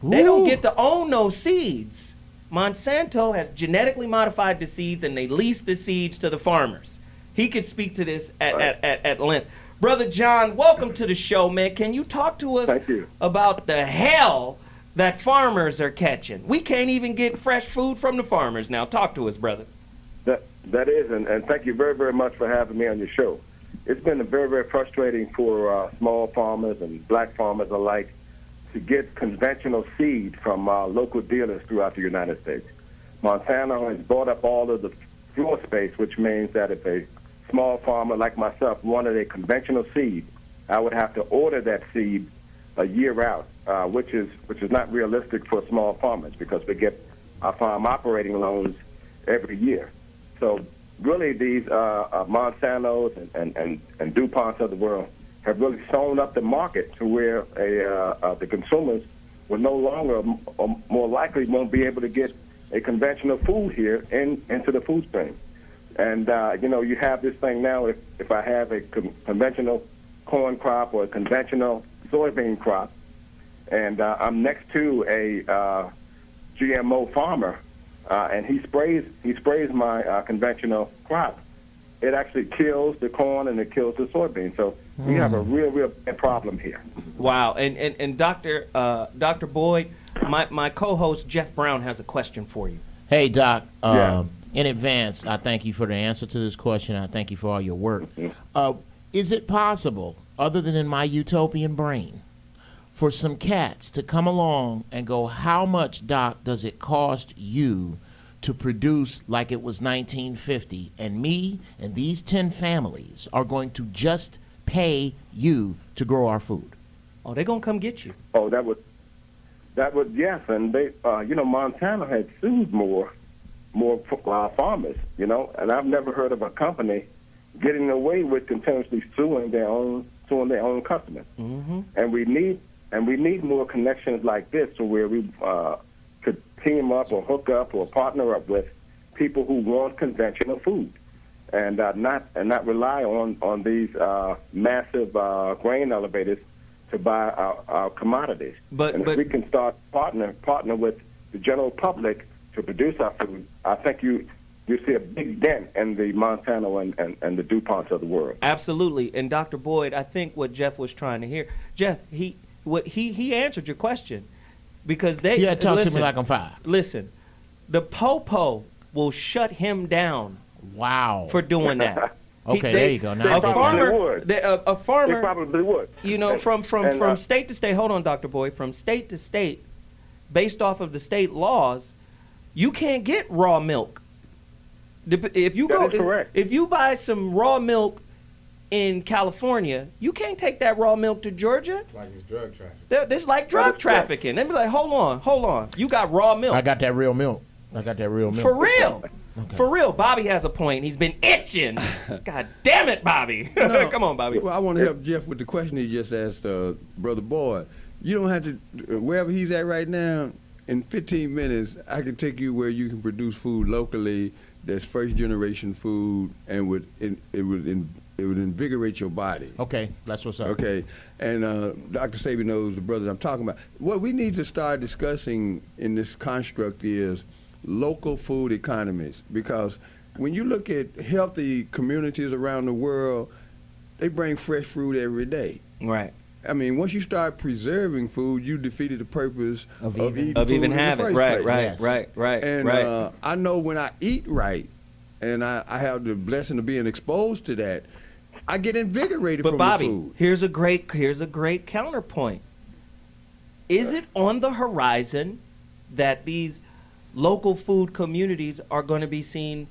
they don't get to own those seeds. Monsanto has genetically modified the seeds, and they lease the seeds to the farmers. He could speak to this at length. Brother John, welcome to the show, man. Can you talk to us about the hell that farmers are catching? We can't even get fresh food from the farmers now. Talk to us, brother. That is, and thank you very, very much for having me on your show. It's been very, very frustrating for small farmers and black farmers alike to get conventional seed from local dealers throughout the United States. Monsanto has bought up all of the floor space, which means that if a small farmer like myself wanted a conventional seed, I would have to order that seed a year out, which is not realistic for small farmers because we get our farm operating loans every year. So really these Monsantos and DuPonts of the world have really sewn up the market to where the consumers will no longer, or more likely, won't be able to get a conventional food here into the food stream. And, you have this thing now, if I have a conventional corn crop or a conventional soybean crop, and I'm next to a GMO farmer, and he sprays my conventional crop, it actually kills the corn and it kills the soybean. So we have a real bad problem here. Wow. And Dr. Boyd, my co-host Geoff Brown has a question for you. Hey, Doc. In advance, I thank you for the answer to this question. I thank you for all your work. Is it possible, other than in my utopian brain, for some cats to come along and go, how much, Doc, does it cost you to produce like it was 1950, and me and these 10 families are going to just pay you to grow our food? Oh, they're going to come get you. Oh, that would, yes. And they, Montana had sued more farmers, and I've never heard of a company getting away with continuously suing their own customers. Mm-hmm. And we need more connections like this, to where we could team up or hook up or partner up with people who want conventional food, and not rely on these massive grain elevators to buy our commodities. But if we can start partner with the general public to produce our food, I think you see a big dent in the Monsanto and the DuPonts of the world. Absolutely. And Dr. Boyd, I think what Geoff was trying to hear, Geoff, he answered your question, because they talk to me like I'm 5. Listen, the Popo will shut him down. Wow. For doing that. Okay, there you go. Now a farmer, they probably would. From state to state. Hold on, Dr. Boyd. From state to state, based off of the state laws, you can't get raw milk. If you buy some raw milk in California, you can't take that raw milk to Georgia. Like it's drug trafficking. It's like drug trafficking. They'd be like, hold on. You got raw milk. I got that real milk. For real. Okay. For real. Bobby has a point. He's been itching. God damn it, Bobby. No. Come on, Bobby. Well, I want to help Geoff with the question he just asked Brother Boyd. You don't have to, wherever he's at right now, in 15 minutes, I can take you where you can produce food locally that's first generation food, and it would invigorate your body. Okay, that's what's up. Okay, and Dr. Sebi knows the brothers I'm talking about. What we need to start discussing in this construct is local food economies, because when you look at healthy communities around the world, they bring fresh fruit every day. Right. I mean, once you start preserving food, you defeated the purpose of eating food even in having the first it. place. Right. And I know when I eat right, and I have the blessing of being exposed to that, I get invigorated from Bobby, the food. Here's a great counterpoint. Is it on the horizon that these local food communities are going to be seen,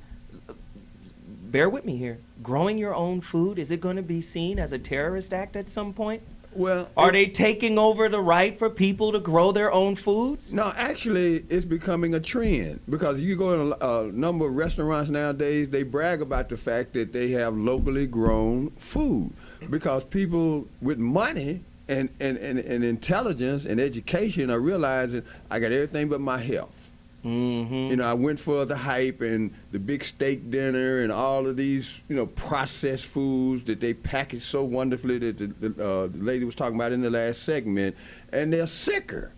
bear with me here, growing your own food? Is it going to be seen as a terrorist act at some point? Well, are they taking over the right for people to grow their own foods? No, actually, it's becoming a trend, because you go to a number of restaurants nowadays, they brag about the fact that they have locally grown food, because people with money and intelligence and education are realizing, I got everything but my health. Mm-hmm. I went for the hype and the big steak dinner and all of these, processed foods that they package so wonderfully that the lady was talking about in the last segment, and they're sicker.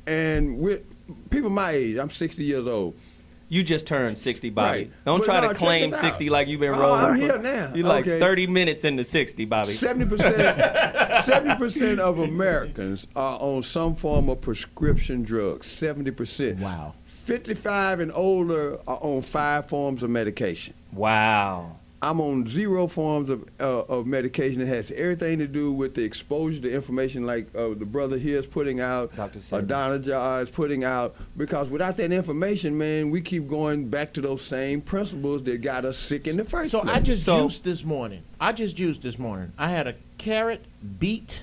And with people my age, I'm 60 years old. You just turned 60, Bobby. Right. Don't try to claim 60 like you've been rolling. I'm here now. You're like 30 minutes into 60, Bobby. 70% of Americans are on some form of prescription drugs. 70%. Wow. 55 and older are on 5 forms of medication. Wow. I'm on 0 forms of medication. It has everything to do with the exposure to information like the brother here is putting out, Dr. Sebi. Adonijah is putting out, because without that information, man, we keep going back to those same principles that got us sick in the first So place. I just juiced this morning. I had a carrot, beet,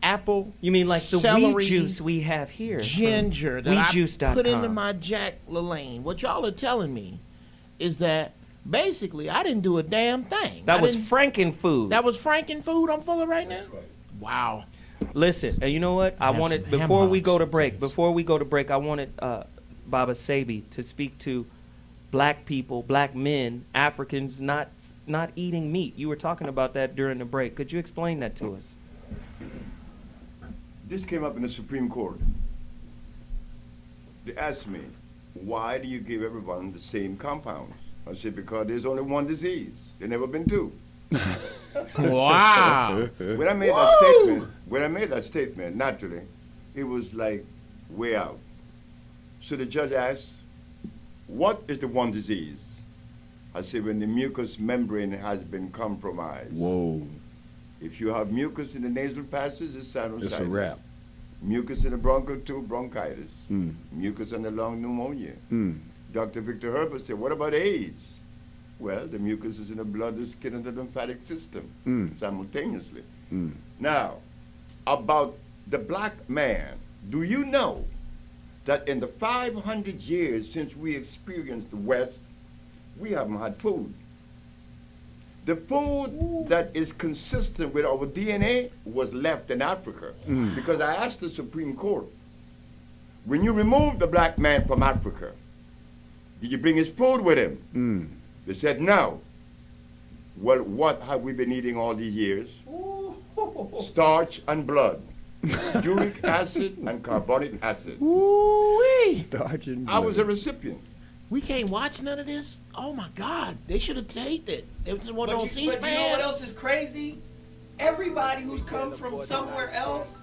apple. You mean like the celery, weed juice we have here? ginger that I Weedjuice.com. put into my Jack LaLanne. What y'all are telling me is that basically I didn't do a damn thing. That was Frankenfood. That was Frankenfood I'm full of right now? Wow. Listen, and you know what? I wanted, some before we ham go to break, I wanted Baba Sebi to speak to black people, black men, Africans not eating meat. You were talking about that during the break. Could you explain that to us? This came up in the Supreme Court. They asked me, why do you give everyone the same compounds? I said, because there's only one disease. There's never been two. Wow. When I made that statement, naturally, it was like way out. So the judge asked, what is the one disease? I said, when the mucous membrane has been compromised. Whoa. If you have mucus in the nasal passages, it's sinusitis. It's a wrap. Mucus in the bronchial tube, bronchitis. Mucus in the lung, pneumonia. Dr. Victor Herbert said, what about AIDS? Well, the mucus is in the blood, the skin, and the lymphatic system simultaneously. Now, about the black man, do you know that in the 500 years since we experienced the West, we haven't had food? The food that is consistent with our DNA was left in Africa. Because I asked the Supreme Court, when you removed the black man from Africa, did you bring his food with him? They said no. Well, what have we been eating all these years? Starch and blood. Uric acid and carbonic acid. Starch and blood. I was a recipient. We can't watch none of this? Oh my God. They should have taped it. They just want on But you know C-SPAN. what else is crazy? Everybody who's come from somewhere else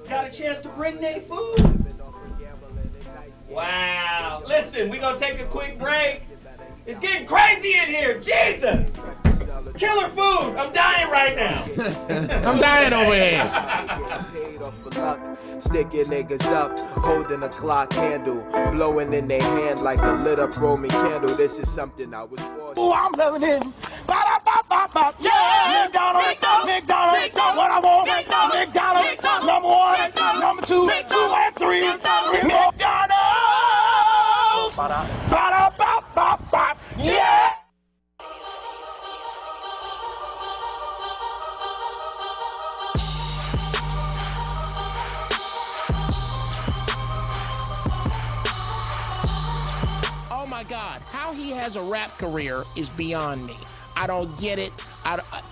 got a chance to bring their food. Wow. Listen, we're going to take a quick break. It's getting crazy in here. Jesus. Killer food. I'm dying right now. I'm dying over here. Sticking niggas up, holding a clock handle, blowing in their hand like a lit up Roman candle. This is something I was for. Oh, I'm loving it. Ba-da-ba-ba-ba. Yeah, McDonald's, what I want. McDonald's, number 1, number 2, 2 and 3. McDonald's. Ba-da-ba-ba-ba. Yeah. Oh my God, how he has a rap career is beyond me. I don't get it.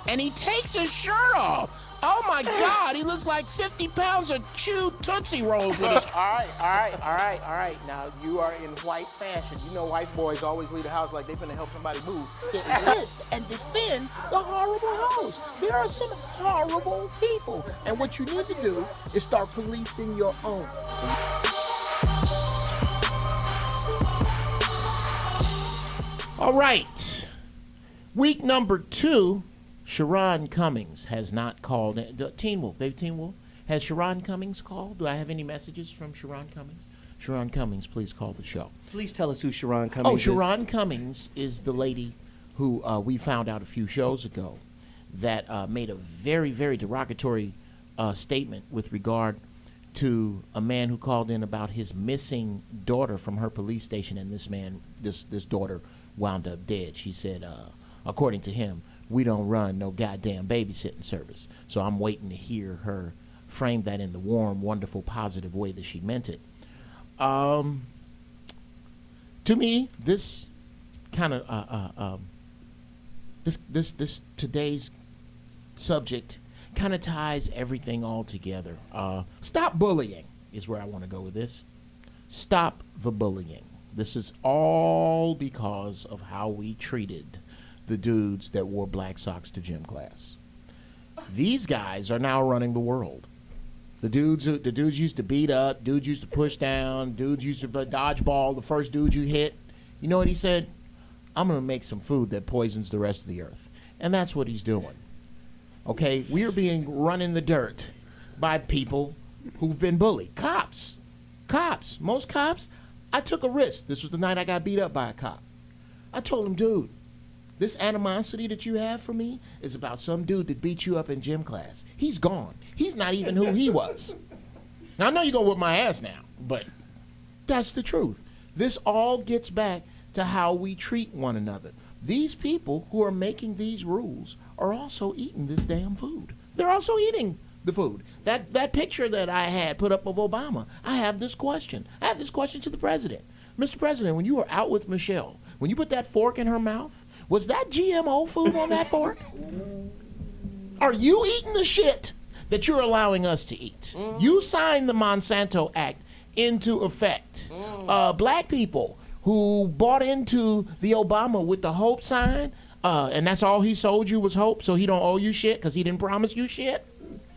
And he takes his shirt off. Oh my God, he looks like 50 pounds of chewed Tootsie Rolls with his. All right. Now you are in white fashion. You know white boys always leave the house like they finna help somebody move. Resist and defend the horrible hoes. There are some horrible people. And what you need to do is start policing your own. All right. Week number 2, Sharon Cummings has not called in. Teen Wolf, baby Teen Wolf, has Sharon Cummings called? Do I have any messages from Sharon Cummings? Sharon Cummings, please call the show. Please tell us who Sharon Cummings is. Sharon Cummings is the lady who we found out a few shows ago that made a very, very derogatory statement with regard to a man who called in about his missing daughter from her police station, and this daughter wound up dead. She said, according to him, we don't run no goddamn babysitting service. So I'm waiting to hear her frame that in the warm, wonderful, positive way that she meant it. To me, this kind of this today's subject kind of ties everything all together. Stop bullying is where I want to go with this. Stop the bullying. This is all because of how we treated the dudes that wore black socks to gym class. These guys are now running the world. The dudes used to beat up, dudes used to push down, dudes used to play dodgeball, the first dude you hit. You know what he said? I'm going to make some food that poisons the rest of the earth. And that's what he's doing. Okay, we are being run in the dirt by people who've been bullied. Cops. Most cops, I took a risk. This was the night I got beat up by a cop. I told him, dude, this animosity that you have for me is about some dude that beat you up in gym class. He's gone. He's not even who he was. Now, I know you're going to whip my ass now, but that's the truth. This all gets back to how we treat one another. These people who are making these rules are also eating this damn food. They're also eating the food. That picture that I had put up of Obama, I have this question. I have this question to the president. Mr. President, when you were out with Michelle, when you put that fork in her mouth, was that GMO food on that fork? Are you eating the shit that you're allowing us to eat? You signed the Monsanto Act into effect. Black people who bought into the Obama with the hope sign, and that's all he sold you was hope, so he don't owe you shit because he didn't promise you shit?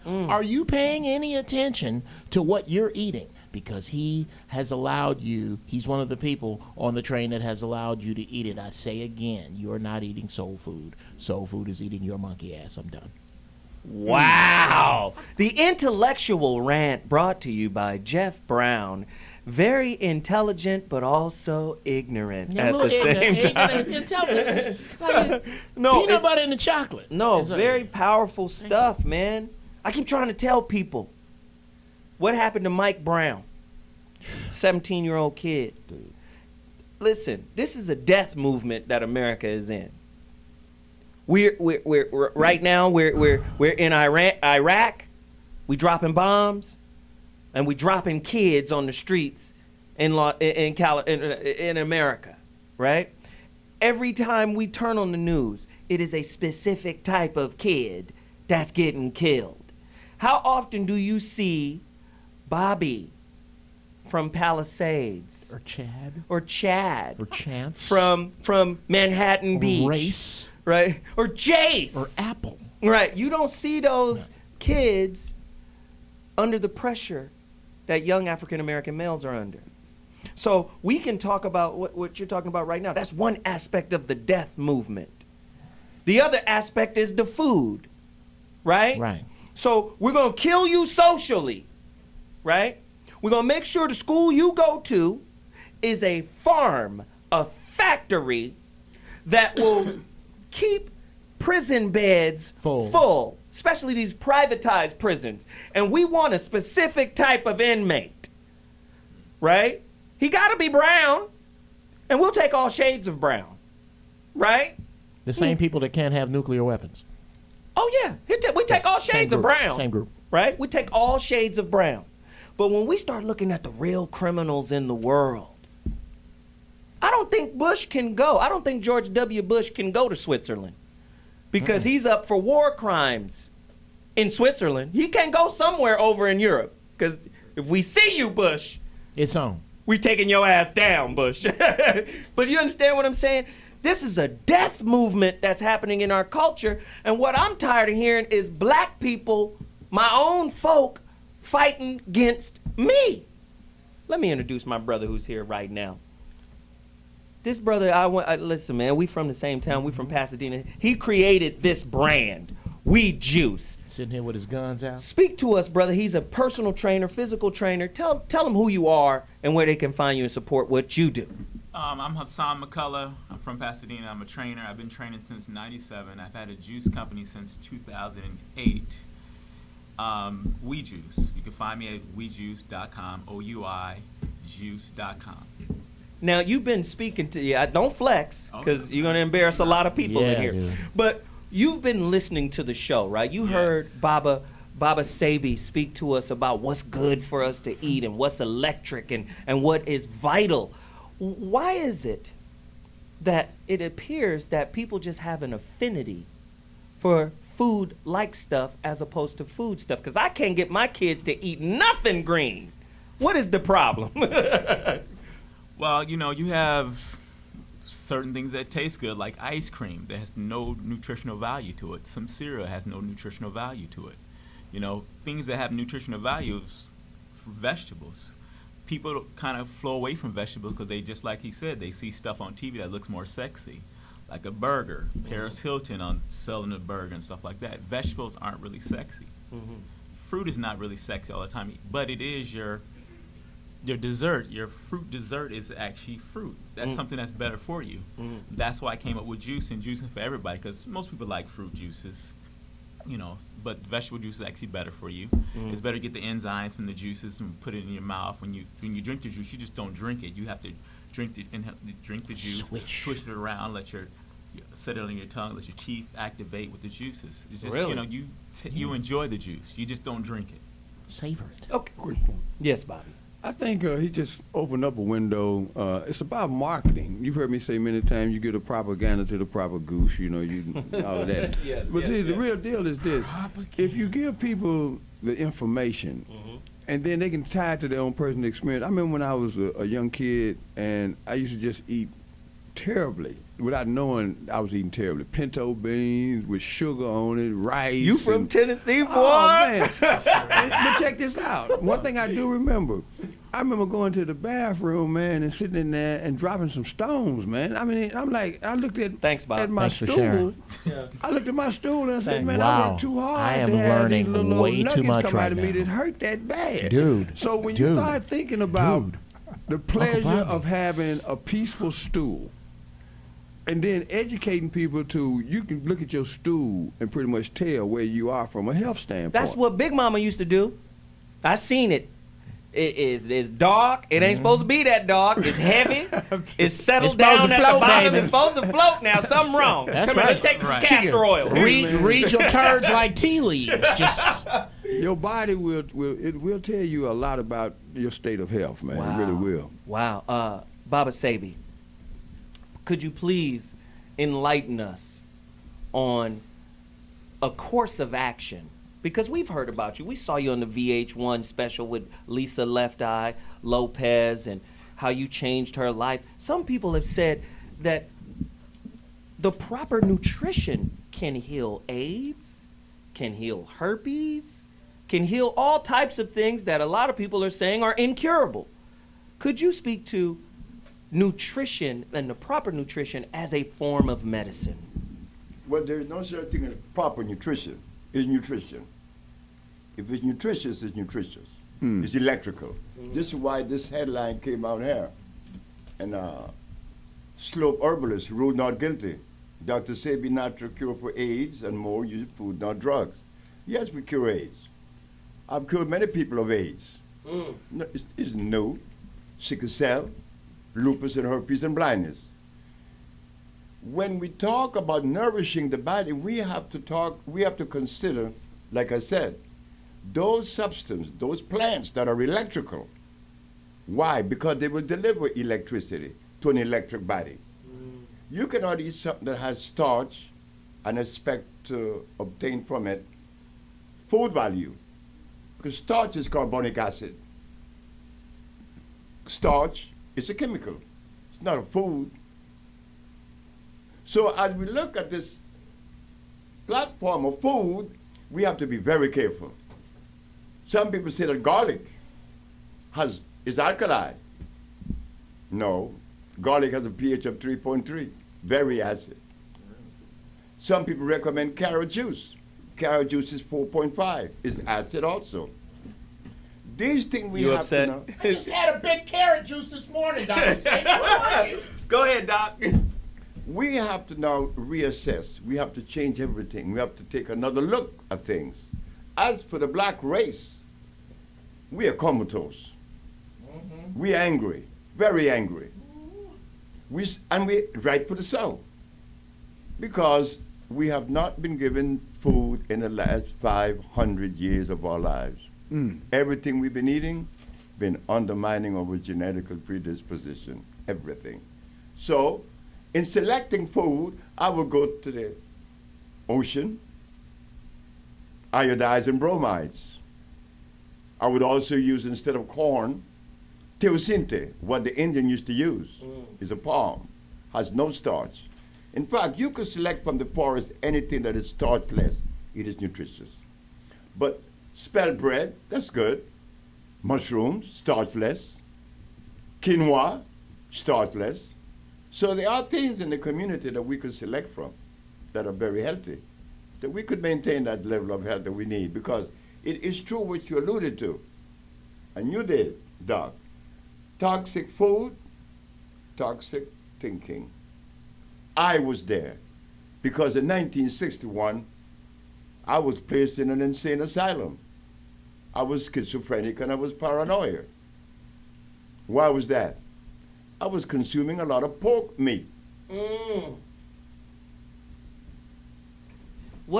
Are you paying any attention to what you're eating? Because he has allowed you, he's one of the people on the train that has allowed you to eat it. I say again, you're not eating soul food. Soul food is eating your monkey ass. I'm done. Wow. The intellectual rant brought to you by Geoff Brown. Very intelligent, but also ignorant at the same time. Intelligent. Like peanut butter in the chocolate. No, very powerful stuff, man. I keep trying to tell people what happened to Mike Brown, 17-year-old kid. Dude. Listen, this is a death movement that America is in. We're right now we're in Iraq. We dropping bombs, and we dropping kids on the streets in America, right? Every time we turn on the news, it is a specific type of kid that's getting killed. How often do you see Bobby from Palisades or Chad or Chance from Manhattan Beach, Race, right, or Jace or Apple, right? You don't see those kids under the pressure that young African American males are under. So we can talk about what you're talking about right now. That's one aspect of the death movement. The other aspect is the food, right? Right. So we're going to kill you socially, right? We're going to make sure the school you go to is a farm, a factory that will keep prison beds full, especially these privatized prisons. And we want a specific type of inmate, right? He got to be brown, and we'll take all shades of brown, right? The same people that can't have nuclear weapons. Oh, yeah. We take all shades of brown. Same group. Right? We take all shades of brown. But when we start looking at the real criminals in the world, I don't think Bush can go. I don't think George W. Bush can go to Switzerland because he's up for war crimes in Switzerland. He can't go somewhere over in Europe because if we see you, Bush, it's on. We taking your ass down, Bush. But you understand what I'm saying? This is a death movement that's happening in our culture. And what I'm tired of hearing is black people, my own folk, fighting against me. Let me introduce my brother who's here right now. This brother, listen, man, we from the same town. We from Pasadena. He created this brand, Weed Juice. Sitting here with his guns out. Speak to us, brother. He's a personal trainer, physical trainer. Tell them who you are and where they can find you and support what you do. I'm Hasan McCollough. I'm from Pasadena. I'm a trainer. I've been training since '97. I've had a juice company since 2008. Weed Juice. You can find me at weedjuice.com, OUI juice.com. Now, you've been speaking to, don't flex, because you're going to embarrass a lot of people in here. Dude. But you've been listening to the show, right? You heard Baba Sebi speak to us about what's good for us to eat and what's electric and what is vital. Why is it that it appears that people just have an affinity for food-like stuff as opposed to food stuff? Because I can't get my kids to eat nothing green. What is the problem? Well, you have certain things that taste good, like ice cream that has no nutritional value to it. Some cereal has no nutritional value to it. Things that have nutritional values for vegetables. People kind of flow away from vegetables because they, just like he said, they see stuff on TV that looks more sexy. like a burger. Paris Hilton on selling a burger and stuff like that. Vegetables aren't really sexy. Fruit is not really sexy all the time, but it is your dessert. Your fruit dessert is actually fruit. That's something that's better for you. That's why I came up with juicing for everybody, because most people like fruit juices, you know, but vegetable juice is actually better for you. It's better to get the enzymes from the juices and put it in your mouth. When you drink the juice, you just don't drink it. You have to drink the juice, swish it around, set it on your tongue, let your teeth activate with the juices. It's just, you know, you enjoy the juice. You just don't drink it. Savor it. Okay. Yes, Bobby. I think he just opened up a window. It's about marketing. You've heard me say many times, you get a propaganda to the proper goose, you know, all of that. But see, the real deal is this. If you give people the information, and then they can tie it to their own personal experience. I remember when I was a young kid, and I used to just eat terribly. Without knowing I was eating terribly. Pinto beans with sugar on it, rice. You from Tennessee, boy? Oh, man. But check this out. One thing I do remember, I remember going to the bathroom, man, and sitting in there and dropping some stones, man. I mean, I'm like, I looked at my stool. I looked at my stool and I said, man, I worked too hard. I am to have learning these little way too much come right out of me now. that hurt that bad. Dude. So when you start thinking about the pleasure of having a peaceful stool, and then educating people you can look at your stool and pretty much tell where you are from a health standpoint. That's what Big Mama used to do. I seen it. It's dark. It ain't supposed to be that dark. It's heavy. It's settled down at the bottom. It's supposed to float now. Something wrong. That's Come right. here, let's take some castor oil. Read your turds like tea leaves. Just your body will tell you a lot about your state of health, man. It really will. Wow. Baba Sebi, could you please enlighten us on a course of action? Because we've heard about you. We saw you on the VH1 special with Lisa Left Eye Lopez and how you changed her life. Some people have said that the proper nutrition can heal AIDS, can heal herpes, can heal all types of things that a lot of people are saying are incurable. Could you speak to nutrition and the proper nutrition as a form of medicine? Well, there's no such thing as proper nutrition. It's nutrition. If it's nutritious, it's nutritious. It's electrical. This is why this headline came out here. And slope herbalist ruled not guilty. Dr. Sebi natural cure for AIDS and more using food, not drugs. Yes, we cure AIDS. I've cured many people of AIDS. No, it's no sickle cell, lupus and herpes and blindness. When we talk about nourishing the body, we have to consider, like I said, those substances, those plants that are electrical. Why? Because they will deliver electricity to an electric body. You cannot eat something that has starch and expect to obtain from it food value, because starch is carbonic acid. Starch is a chemical. It's not a food. So as we look at this platform of food, we have to be very careful. Some people say that garlic is alkali. No, garlic has a pH of 3.3, very acid. Some people recommend carrot juice. Carrot juice is 4.5, is acid also. These things we have to know. I just had a big carrot juice this morning, Dr. Where are you? Go ahead, Doc. We have to now reassess. We have to change everything. We have to take another look at things. As for the black race, we are comatose. We are angry, very angry. We rightfully so, because we have not been given food in the last 500 years of our lives. Everything we've been eating, been undermining our genetical predisposition, everything. So, in selecting food, I would go to the ocean, iodides and bromides. I would also use, instead of corn, teosinte, what the Indian used to use, is a palm, has no starch. In fact, you could select from the forest anything that is starchless. It is nutritious. But spelt bread, that's good. Mushrooms, starchless. Quinoa, starchless. So there are things in the community that we could select from that are very healthy, that we could maintain that level of health that we need, because it is true what you alluded to, and you did, Doc. Toxic food, toxic thinking. I was there because in 1961, I was placed in an insane asylum. I was schizophrenic and I was paranoid. Why was that? I was consuming a lot of pork meat. I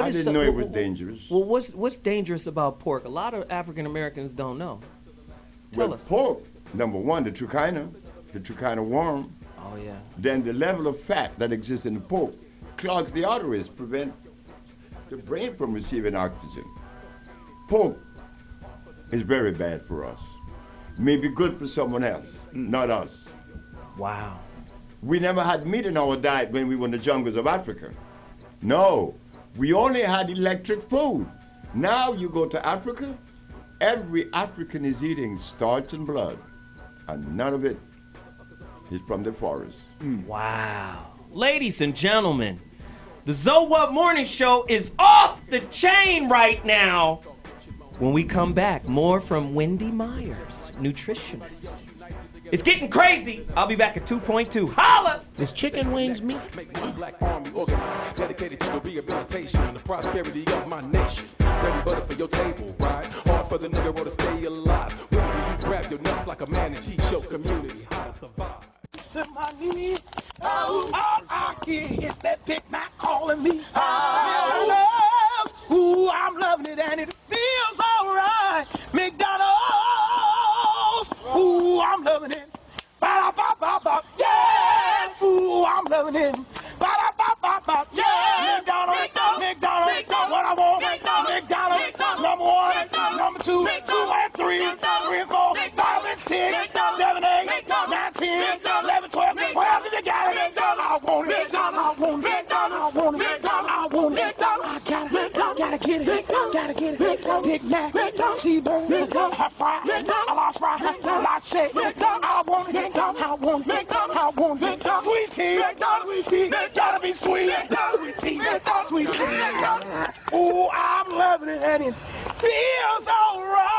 didn't know it was dangerous. Well, what's dangerous about pork? A lot of African Americans don't know. Tell us. Pork, number one, the trichina worm. Oh, yeah. Then the level of fat that exists in the pork clogs the arteries, prevent the brain from receiving oxygen. Pork is very bad for us. May be good for someone else, not us. Wow. We never had meat in our diet when we were in the jungles of Africa. No, we only had electric food. Now you go to Africa, every African is eating starch and blood, and none of it is from the forest. Wow. Ladies and gentlemen, the ZoWhat Morning Show is off the chain right now. When we come back, more from Wendy Myers, nutritionist. It's getting crazy. I'll be back at 2.2. Holla! Is chicken wings meat? Black army organized, dedicated to the rehabilitation and the prosperity of my nation. Ready butter for your table, right? Hard for the nigga to stay alive. When will you grab your nuts like a man and teach your community how to survive? To my knees, oh, I can hear that Big Mac calling me. Ooh, I'm loving it and it feels alright. McDonald's, ooh, I'm loving it. Ba-da-ba-ba-ba, yeah, ooh, I'm loving it. Ba-da-ba-ba-ba, yeah, McDonald's, what I want, McDonald's, number one, number two, 2 and 3, 3 and 4, 5 and 6, 7, 8, 9, 10, 11, 12, 12 if you got it. I want it, I want it, I want it, I want it, gotta get it, Big Mac, cheeseburger, hot fry, a large fry, a large shake, I want it, sweet tea, gotta be sweet, sweet tea, ooh, I'm loving it and it feels alright,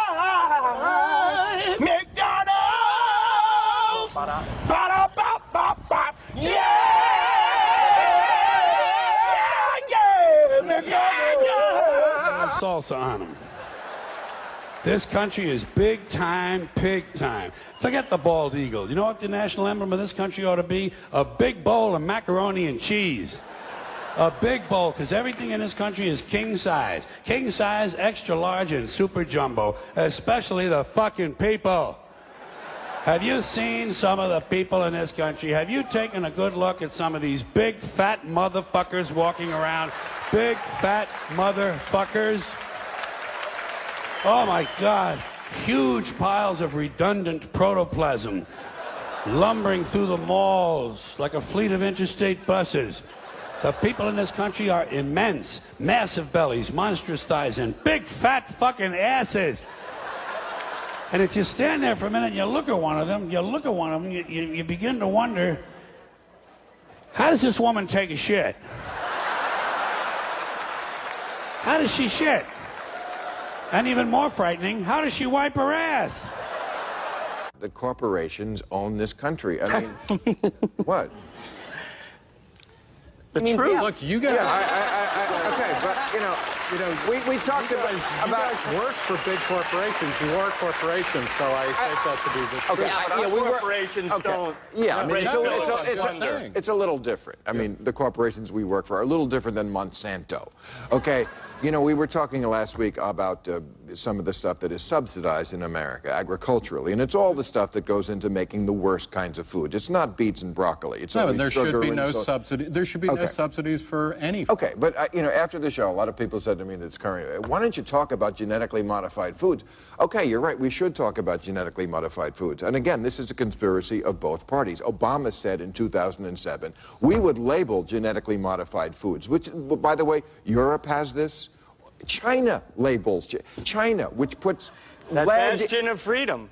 McDonald's, ba-da-ba-ba-ba, yeah, salsa on them. This country is big time, pig time. Forget the bald eagle. You know what the national emblem of this country ought to be? A big bowl of macaroni and cheese. A big bowl, because everything in this country is king size. King size, extra large, and super jumbo. Especially the fucking people. Have you seen some of the people in this country? Have you taken a good look at some of these big fat motherfuckers walking around? Big fat motherfuckers. Oh my God. Huge piles of redundant protoplasm lumbering through the malls like a fleet of interstate buses. The people in this country are immense, massive bellies, monstrous thighs, and big fat fucking asses. And if you stand there for a minute and you look at one of them, you begin to wonder, how does this woman take a shit? How does she shit? And even more frightening, how does she wipe her ass? The corporations own this country. I mean, what? The truth. Yes. Look, you guys. Yeah, okay, but we talked about you guys work for big corporations. You are corporations, so I take that to be the truth. Okay, Yeah, we corporations don't. Yeah, I mean, Wondering. it's a little different. I mean, the corporations we work for are a little different than Monsanto. Okay, we were talking last week about some of the stuff that is subsidized in America agriculturally, and it's all the stuff that goes into making the worst kinds of food. It's not beets and broccoli. It's No, only there sugar should be and no so- subsidy. There should be no subsidies for any food. Okay, but after the show, a lot of people said to me that's current, why don't you talk about genetically modified foods? Okay, you're right, we should talk about genetically modified foods. And again, this is a conspiracy of both parties. Obama said in 2007, we would label genetically modified foods, which, by the way, Europe has this. China labels, China, which puts That lead... bastion of freedom.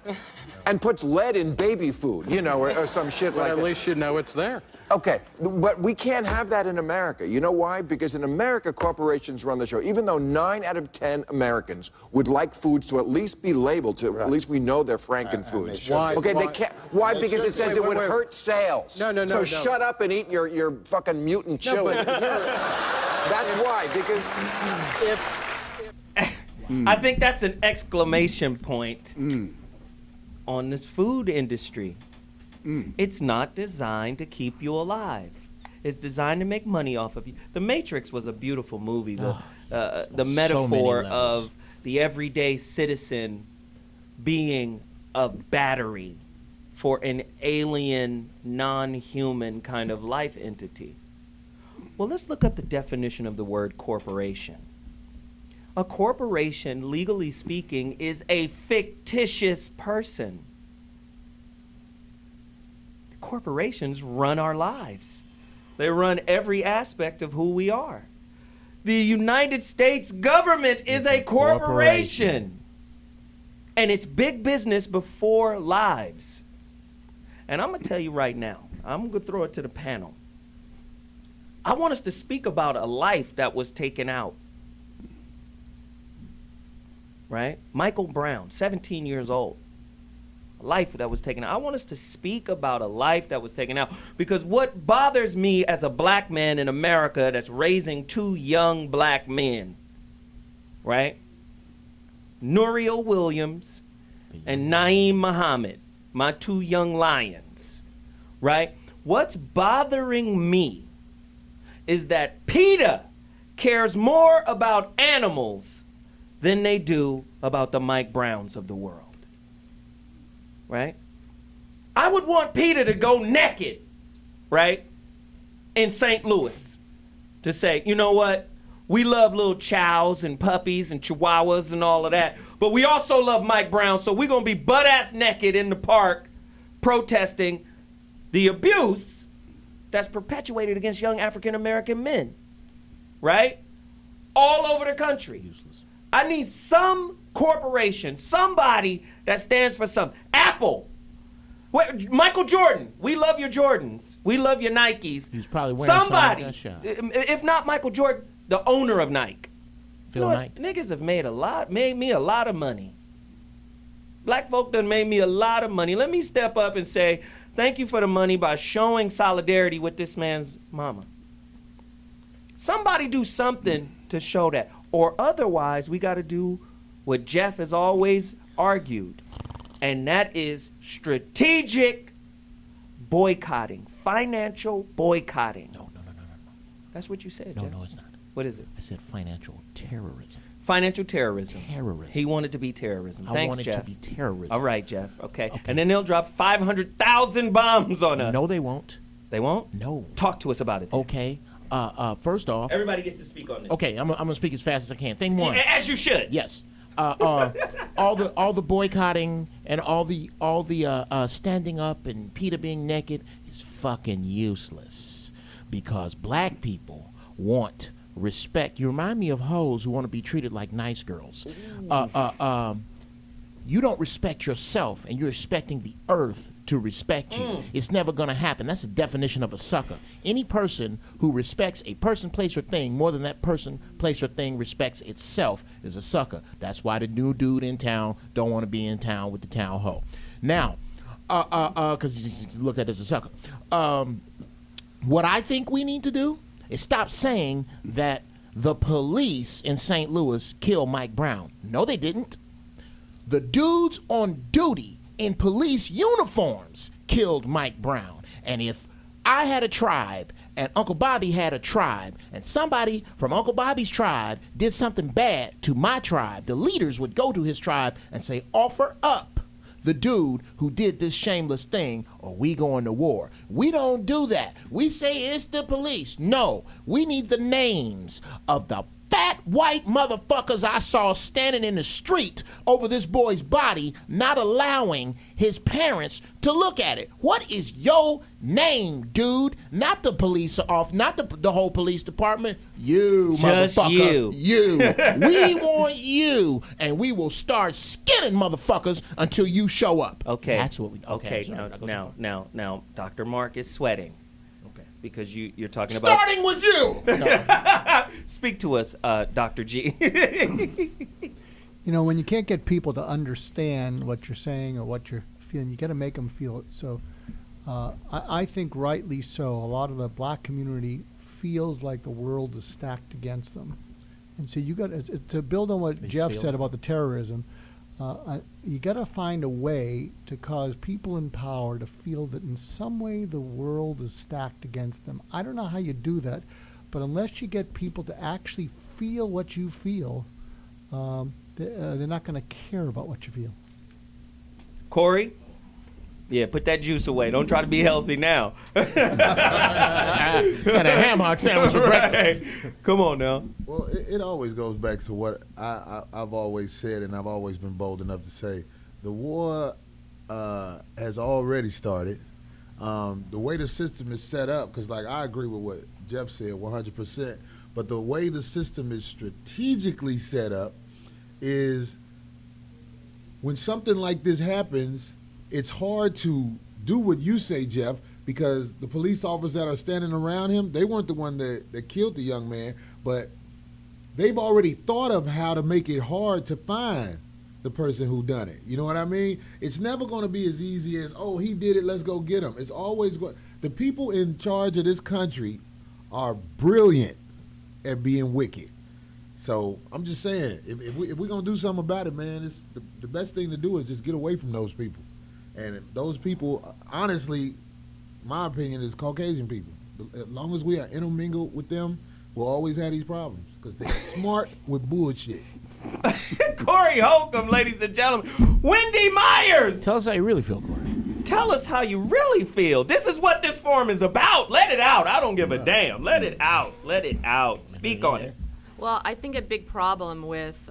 And puts lead in baby food, or some shit Well, like that. at least you know it's there. Okay, but we can't have that in America. You know why? Because in America, corporations run the show. Even though 9 out of 10 Americans would like foods to at least be labeled, to at least we know they're Franken foods. Why? Okay, Why? they can't. Why? They Because should- it says wait, it would wait. hurt sales. No. So shut up and eat your fucking mutant chili. but That's why. Because I think that's an exclamation point on this food industry. It's not designed to keep you alive. It's designed to make money off of you. The Matrix was a beautiful movie. The metaphor of the everyday citizen being a battery for an alien, non-human kind of life entity. Well, let's look up the definition of the word corporation. A corporation, legally speaking, is a fictitious person. Corporations run our lives. They run every aspect of who we are. The United States government is a corporation. And it's big business before lives. And I'm going to tell you right now, I'm going to throw it to the panel. I want us to speak about a life that was taken out. Right? Michael Brown, 17 years old. A life that was taken out. I want us to speak about a life that was taken out. Because what bothers me as a black man in America that's raising 2 young black men, right? Nuriel Williams and Naeem Muhammad, my 2 young lions, right? What's bothering me is that PETA cares more about animals than they do about the Mike Browns of the world, right? I would want PETA to go naked, right, in St. Louis to say, you know what? We love little chows and puppies and chihuahuas and all of that, but we also love Mike Brown, so we're going to be butt-ass naked in the park protesting the abuse that's perpetuated against young African-American men, right? All over the country. I need some corporation, somebody that stands for something. Apple. Michael Jordan. We love your Jordans. We love your Nikes. He was probably wearing somebody, some if not Michael Jordan, the owner of Nike. Phil You know Knight. what? Niggas have made me a lot of money. Black folk done made me a lot of money. Let me step up and say thank you for the money by showing solidarity with this man's mama. Somebody do something to show that. Or otherwise, we got to do what Geoff has always argued, and that is strategic boycotting, financial boycotting. No. That's what you said, No, Geoff. no, it's not. What is it? I said financial terrorism. Financial terrorism. Terrorism. He wanted to be terrorism. Thanks, want it Geoff. to be terrorism. All right, Geoff. Okay. And then they'll drop 500,000 bombs on us. No, they won't. They won't? No. Talk to us about it then. Okay. First off. Everybody gets to speak on this. Okay, I'm gonna speak as fast as I can. Thing one. As you should. Yes. All the boycotting and all the standing up and PETA being naked is fucking useless, because black people want respect. You remind me of hoes who want to be treated like nice girls. You don't respect yourself, and you're expecting the earth to respect you. It's never going to happen. That's the definition of a sucker. Any person who respects a person, place, or thing more than that person, place, or thing respects itself is a sucker. That's why the new dude in town don't want to be in town with the town hoe. Now, because he's looked at as a sucker. What I think we need to do is stop saying that the police in St. Louis killed Mike Brown. No, they didn't. The dudes on duty in police uniforms killed Mike Brown. And if I had a tribe and Uncle Bobby had a tribe and somebody from Uncle Bobby's tribe did something bad to my tribe, the leaders would go to his tribe and say, offer up the dude who did this shameless thing, or we going to war. We don't do that. We say it's the police. No, we need the names of the fat white motherfuckers I saw standing in the street over this boy's body, not allowing his parents to look at it. What is your name, dude? Not the police not the whole police department. You, Just motherfucker. you. We want you, and we will start skinning motherfuckers until you show up. Okay. That's what we. Okay. Now, Dr. Mark is sweating. Okay. because you're talking about starting with you. Speak to us, Dr. G. You know, when you can't get people to understand what you're saying or what you're feeling, you got to make them feel it. So I think rightly so, a lot of the black community feels like the world is stacked against them. And so you got to build on what Geoff said about the terrorism. You got to find a way to cause people in power to feel that in some way the world is stacked against them. I don't know how you do that, but unless you get people to actually feel what you feel, they're not going to care about what you feel. Corey? Yeah, put that juice away. Don't try to be healthy now. Got a ham hock sandwich for breakfast. Come on now. Well, it always goes back to what I've always said, and I've always been bold enough to say. The war has already started. The way the system is set up, because like I agree with what Geoff said 100%, but the way the system is strategically set up is when something like this happens, it's hard to do what you say, Geoff, because the police officers that are standing around him, they weren't the one that killed the young man, but they've already thought of how to make it hard to find the person who done it. You know what I mean? It's never going to be as easy as, oh, he did it, let's go get him. It's always going. The people in charge of this country are brilliant at being wicked. So I'm just saying, if we're going to do something about it, man, it's the best thing to do is just get away from those people. And those people, honestly, my opinion is Caucasian people. As long as we are intermingled with them, we'll always have these problems because they're smart with bullshit. Corey Holcomb, ladies and gentlemen. Wendy Myers! Tell us how you really feel, Corey. Tell us how you really feel. This is what this forum is about. Let it out. I don't give a damn. Let it out. Let it out. Speak on it. Well, I think a big problem with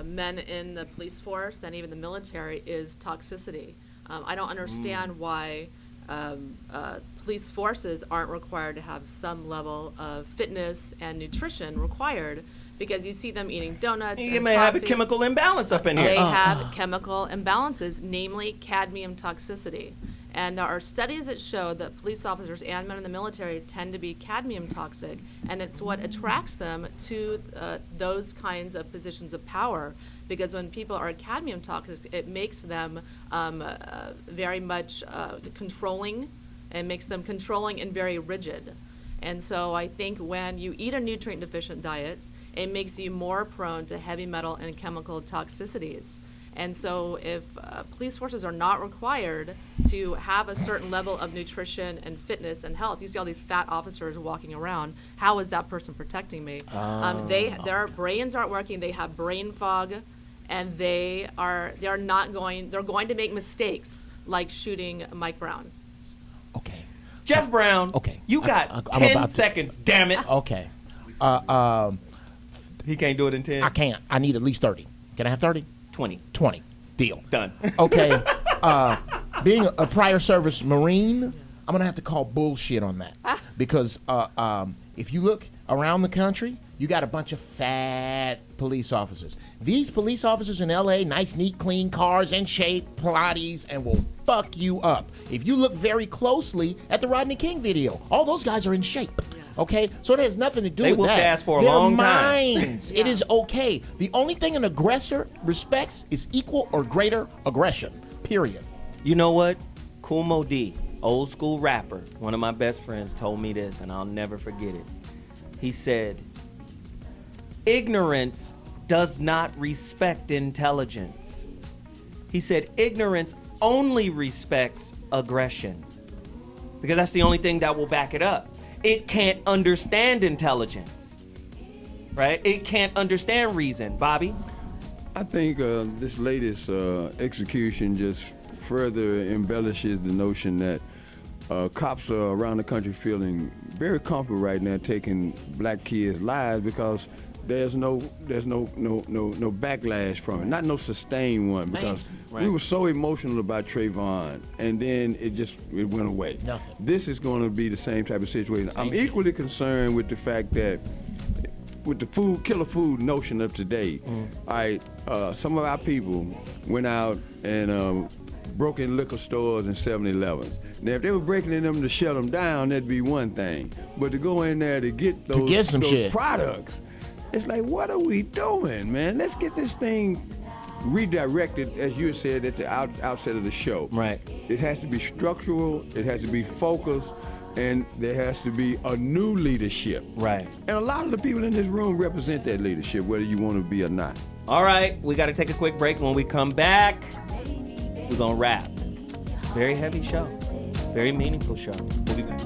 men in the police force and even the military is toxicity. I don't understand why police forces aren't required to have some level of fitness and nutrition required, because you see them eating donuts. You may have a chemical imbalance up in here. They have chemical imbalances, namely cadmium toxicity. And there are studies that show that police officers and men in the military tend to be cadmium toxic, and it's what attracts them to those kinds of positions of power. Because when people are cadmium toxic, it makes them very much controlling, and makes them controlling and very rigid. And so I think when you eat a nutrient deficient diet, it makes you more prone to heavy metal and chemical toxicities. And so if police forces are not required to have a certain level of nutrition and fitness and health, you see all these fat officers walking around, how is that person protecting me? Their brains aren't working, they have brain fog, and they're going to make mistakes like shooting Mike Brown. Okay. Geoff Brown, okay. You got 10 seconds, damn it. Okay. He can't do it in 10? I can't. I need at least 30. Can I have 30? 20. Deal. Done. Okay. Being a prior service Marine, I'm going to have to call bullshit on that. Because if you look around the country, you got a bunch of fat police officers. These police officers in L.A., nice, neat, clean cars, in shape, Pilates, and will fuck you up. If you look very closely at the Rodney King video, all those guys are in shape. Okay, so it has nothing to do with that. They whooped ass for a long time. Their minds. It is okay. The only thing an aggressor respects is equal or greater aggression. Period. You know what? Kool Moe Dee, old school rapper, one of my best friends told me this, and I'll never forget it. He said, ignorance does not respect intelligence. He said, ignorance only respects aggression, because that's the only thing that will back it up. It can't understand intelligence, right? It can't understand reason. Bobby? I think this latest execution just further embellishes the notion that cops are around the country feeling very comfortable right now taking black kids' lives because there's no backlash from it, not no sustained one, because we were so emotional about Trayvon, and then it went away. Nothing. This is going to be the same type of situation. I'm equally concerned with the fact that with the killer food notion of today, some of our people went out and broke in liquor stores and 7-Elevens. Now, if they were breaking in them to shut them down, that'd be one thing. But to go in there to get those, some those shit. products, it's like, what are we doing, man? Let's get this thing redirected, as you said at the outset of the show. Right. It has to be structural, it has to be focused, and there has to be a new leadership. Right. And a lot of the people in this room represent that leadership, whether you want to be or not. All right, we got to take a quick break. When we come back, we're going to wrap. Very heavy show. Very meaningful show. We'll be back.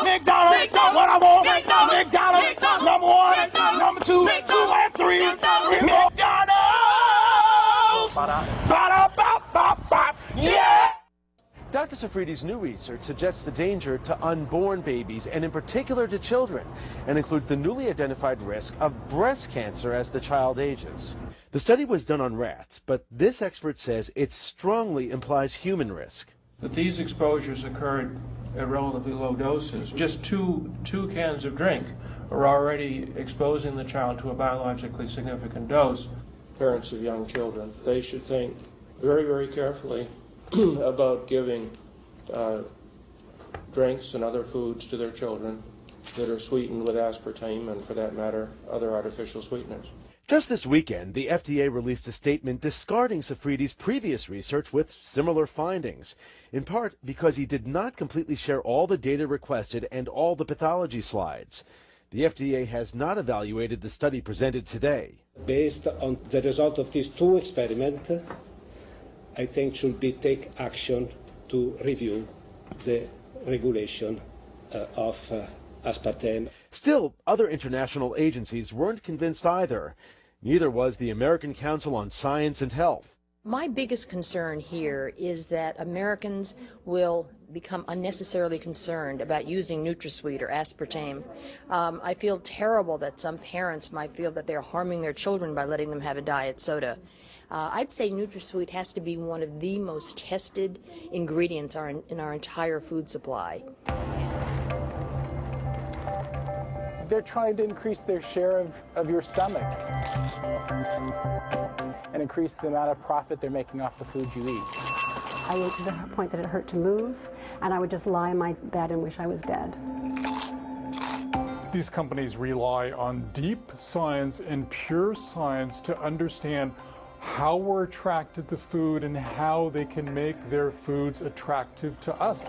McDonald's, what I want, McDonald's, number 1, number 2, 2 and 3, McDonald's, ba-da-ba-ba-ba, yeah! Dr. Safridi's new research suggests the danger to unborn babies, and in particular to children, and includes the newly identified risk of breast cancer as the child ages. The study was done on rats, but this expert says it strongly implies human risk. But these exposures occurred at relatively low doses. Just two cans of drink are already exposing the child to a biologically significant dose. Parents of young children, they should think very, very carefully about giving drinks and other foods to their children that are sweetened with aspartame and, for that matter, other artificial sweeteners. Just this weekend, the FDA released a statement discarding Safridi's previous research with similar findings, in part because he did not completely share all the data requested and all the pathology slides. The FDA has not evaluated the study presented today. Based on the result of these two experiments, I think should be take action to review the regulation of aspartame. Still, other international agencies weren't convinced either. Neither was the American Council on Science and Health. My biggest concern here is that Americans will become unnecessarily concerned about using NutraSweet or aspartame. I feel terrible that some parents might feel that they're harming their children by letting them have a diet soda. I'd say NutraSweet has to be one of the most tested ingredients in our entire food supply. They're trying to increase their share of your stomach and increase the amount of profit they're making off the food you eat. I ate to the point that it hurt to move, and I would just lie in my bed and wish I was dead. These companies rely on deep science and pure science to understand how we're attracted to food and how they can make their foods attractive to us.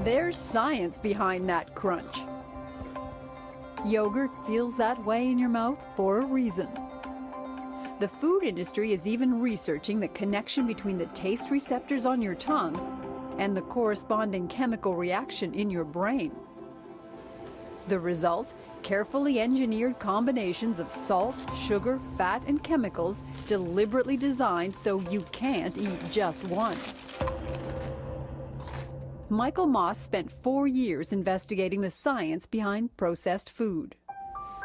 There's science behind that crunch. Yogurt feels that way in your mouth for a reason. The food industry is even researching the connection between the taste receptors on your tongue and the corresponding chemical reaction in your brain. The result? Carefully engineered combinations of salt, sugar, fat, and chemicals deliberately designed so you can't eat just one. Michael Moss spent 4 years investigating the science behind processed food.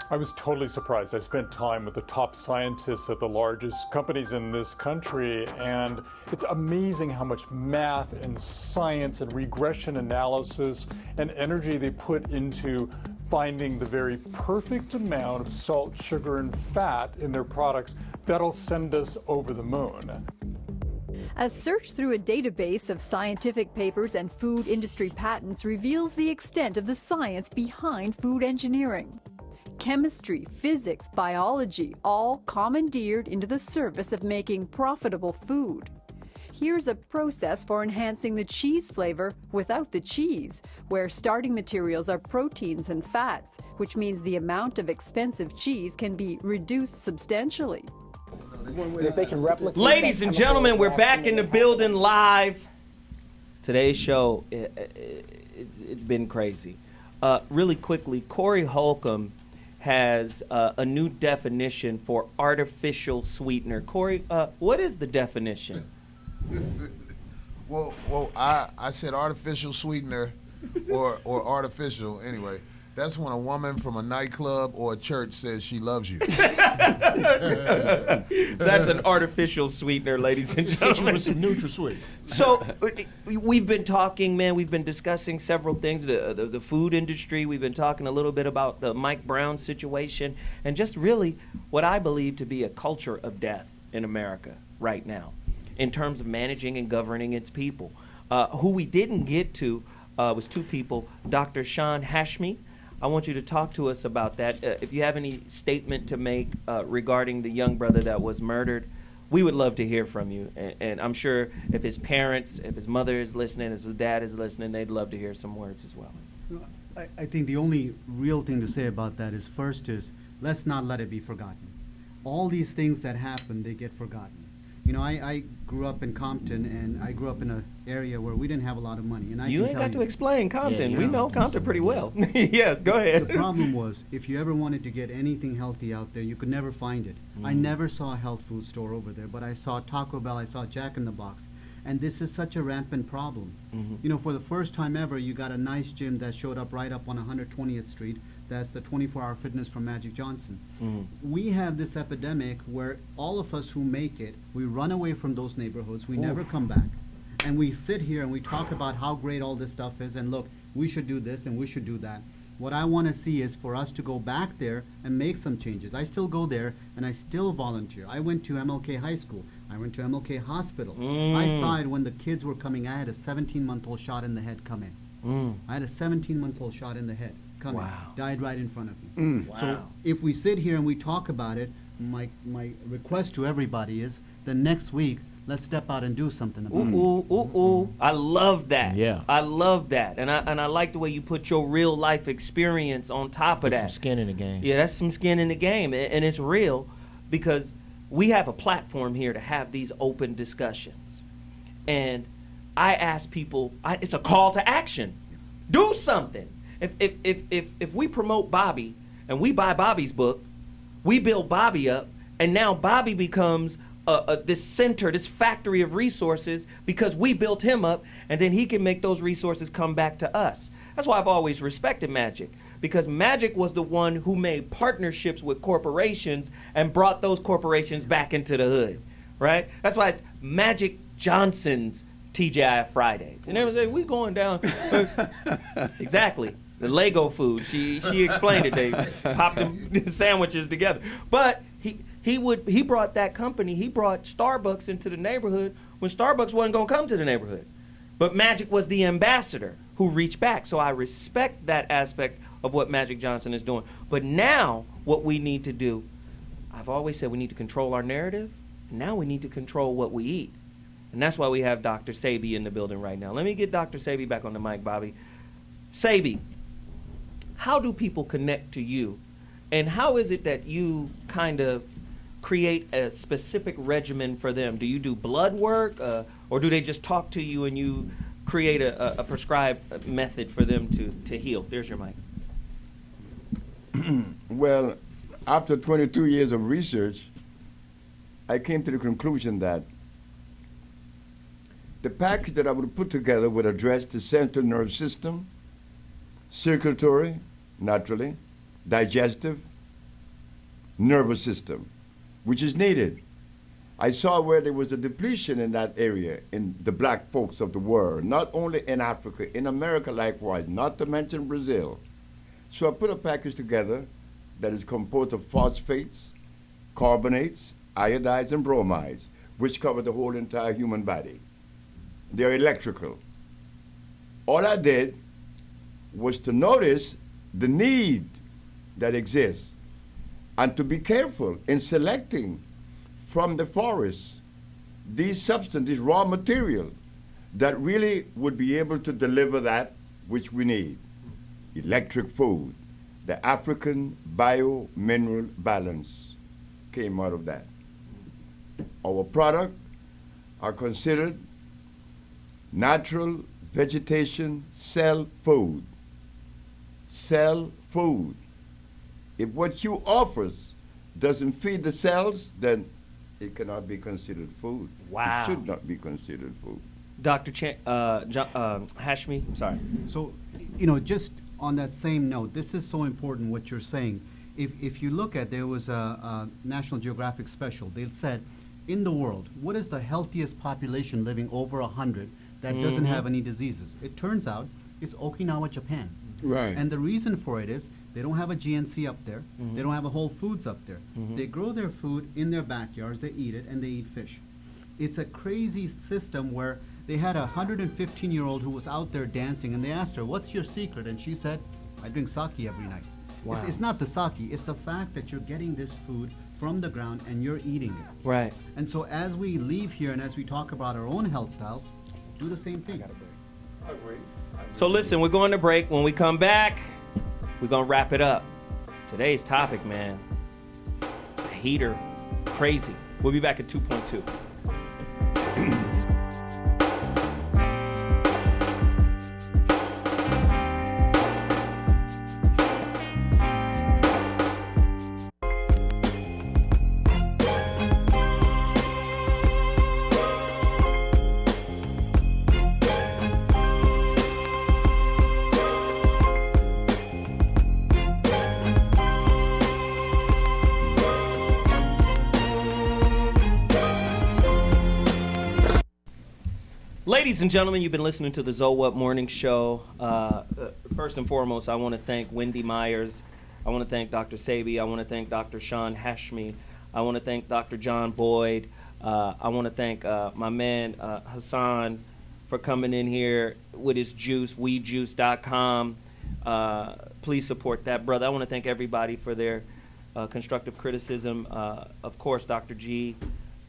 I was totally surprised. I spent time with the top scientists at the largest companies in this country, and it's amazing how much math and science and regression analysis and energy they put into finding the very perfect amount of salt, sugar, and fat in their products that'll send us over the moon. A search through a database of scientific papers and food industry patents reveals the extent of the science behind food engineering. Chemistry, physics, biology, all commandeered into the service of making profitable food. Here's a process for enhancing the cheese flavor without the cheese, where starting materials are proteins and fats, which means the amount of expensive cheese can be reduced substantially. If they can replicate Ladies and gentlemen, we're back in the building live. Today's show, it's been crazy. Really quickly, Corey Holcomb has a new definition for artificial sweetener. Corey, what is the definition? Well, I said artificial sweetener or artificial anyway. That's when a woman from a nightclub or a church says she loves you. That's an artificial sweetener, ladies and Hit you gentlemen. with some NutraSweet. So we've been talking, man. We've been discussing several things, the food industry. We've been talking a little bit about the Mike Brown situation, and just really what I believe to be a culture of death in America right now, in terms of managing and governing its people. Who we didn't get to was two people, Dr. Sean Hashmi. I want you to talk to us about that. If you have any statement to make regarding the young brother that was murdered, we would love to hear from you. And I'm sure if his parents, if his mother is listening, if his dad is listening, they'd love to hear some words as well. I think the only real thing to say about that is, first is, let's not let it be forgotten. All these things that happen, they get forgotten. You know, I grew up in Compton, and I grew up in an area where we didn't have a lot of money. And I You can ain't tell got to explain Compton. Yeah, We yeah. know Compton pretty well. Yes, go ahead. The problem was, if you ever wanted to get anything healthy out there, you could never find it. I never saw a health food store over there, but I saw Taco Bell, I saw Jack in the Box. And this is such a rampant problem. You know, for the first time ever, you got a nice gym that showed up right up on 120th Street. That's the 24-hour fitness from Magic Johnson. We have this epidemic where all of us who make it, we run away from those neighborhoods, we never come back. And we sit here and we talk about how great all this stuff is, and look, we should do this and we should do that. What I want to see is for us to go back there and make some changes. I still go there and I still volunteer. I went to MLK High School. I went to MLK Hospital. I saw it when the kids were coming. I had a 17-month-old shot in the head come in. I had a 17-month-old shot in the head come in. Died right in front of me. So if we sit here and we talk about it, my request to everybody is the next week, let's step out and do something about it. I love that. Yeah. I love that. And I like the way you put your real life experience on top of Put that. some skin in the game. Yeah, that's some skin in the game. And it's real because we have a platform here to have these open discussions. And I ask people, it's a call to action. Do something. If we promote Bobby and we buy Bobby's book, we build Bobby up, and now Bobby becomes this center, this factory of resources because we built him up, and then he can make those resources come back to us. That's why I've always respected Magic, because Magic was the one who made partnerships with corporations and brought those corporations back into the hood, right? That's why it's Magic Johnson's TGI Fridays. And everyone say, we going down. Exactly. The Lego food. She explained it. They popped the sandwiches together. But he brought that company, he brought Starbucks into the neighborhood when Starbucks wasn't going to come to the neighborhood. But Magic was the ambassador who reached back. So I respect that aspect of what Magic Johnson is doing. But now what we need to do, I've always said we need to control our narrative. Now we need to control what we eat. And that's why we have Dr. Sebi in the building right now. Let me get Dr. Sebi back on the mic, Bobby. Sebi, how do people connect to you? And how is it that you kind of create a specific regimen for them? Do you do blood work, or do they just talk to you and you create a prescribed method for them to heal? There's your mic. Well, after 22 years of research, I came to the conclusion that the package that I would put together would address the central nervous system, circulatory, naturally, digestive, nervous system, which is needed. I saw where there was a depletion in that area in the black folks of the world, not only in Africa, in America likewise, not to mention Brazil. So I put a package together that is composed of phosphates, carbonates, iodides, and bromides, which cover the whole entire human body. They're electrical. All I did was to notice the need that exists and to be careful in selecting from the forest these substances, raw material, that really would be able to deliver that which we need. Electric food, the African bio-mineral balance came out of that. Our products are considered natural vegetation cell food. Cell food. If what you offers doesn't feed the cells, then it cannot be considered food. Wow. It should not be considered food. Dr. Hashmi, I'm sorry. So, you know, just on that same note, this is so important what you're saying. If you look at, there was a National Geographic special, they said, in the world, what is the healthiest population living over 100 that doesn't have any diseases? It turns out it's Okinawa, Japan. Right. And the reason for it is they don't have a GNC up there. They don't have a Whole Foods up there. They grow their food in their backyards, they eat it, and they eat fish. It's a crazy system where they had a 115-year-old who was out there dancing, and they asked her, what's your secret? And she said, I drink sake every night. Wow. It's not the sake, it's the fact that you're getting this food from the ground and you're eating it. Right. And so as we leave here and as we talk about our own health styles, do the same thing. I agree. So listen, we're going to break. When we come back, we're going to wrap it up. Today's topic, man, it's a heater. Crazy. We'll be back at 2.2. Ladies and gentlemen, you've been listening to the ZoWhat Morning Show. First and foremost, I want to thank Wendy Myers. I want to thank Dr. Sebi. I want to thank Dr. Sean Hashmi. I want to thank Dr. John Boyd. I want to thank my man Hasan for coming in here with his juice, wejuice.com. Please support that, brother. I want to thank everybody for their constructive criticism. Of course, Dr. G,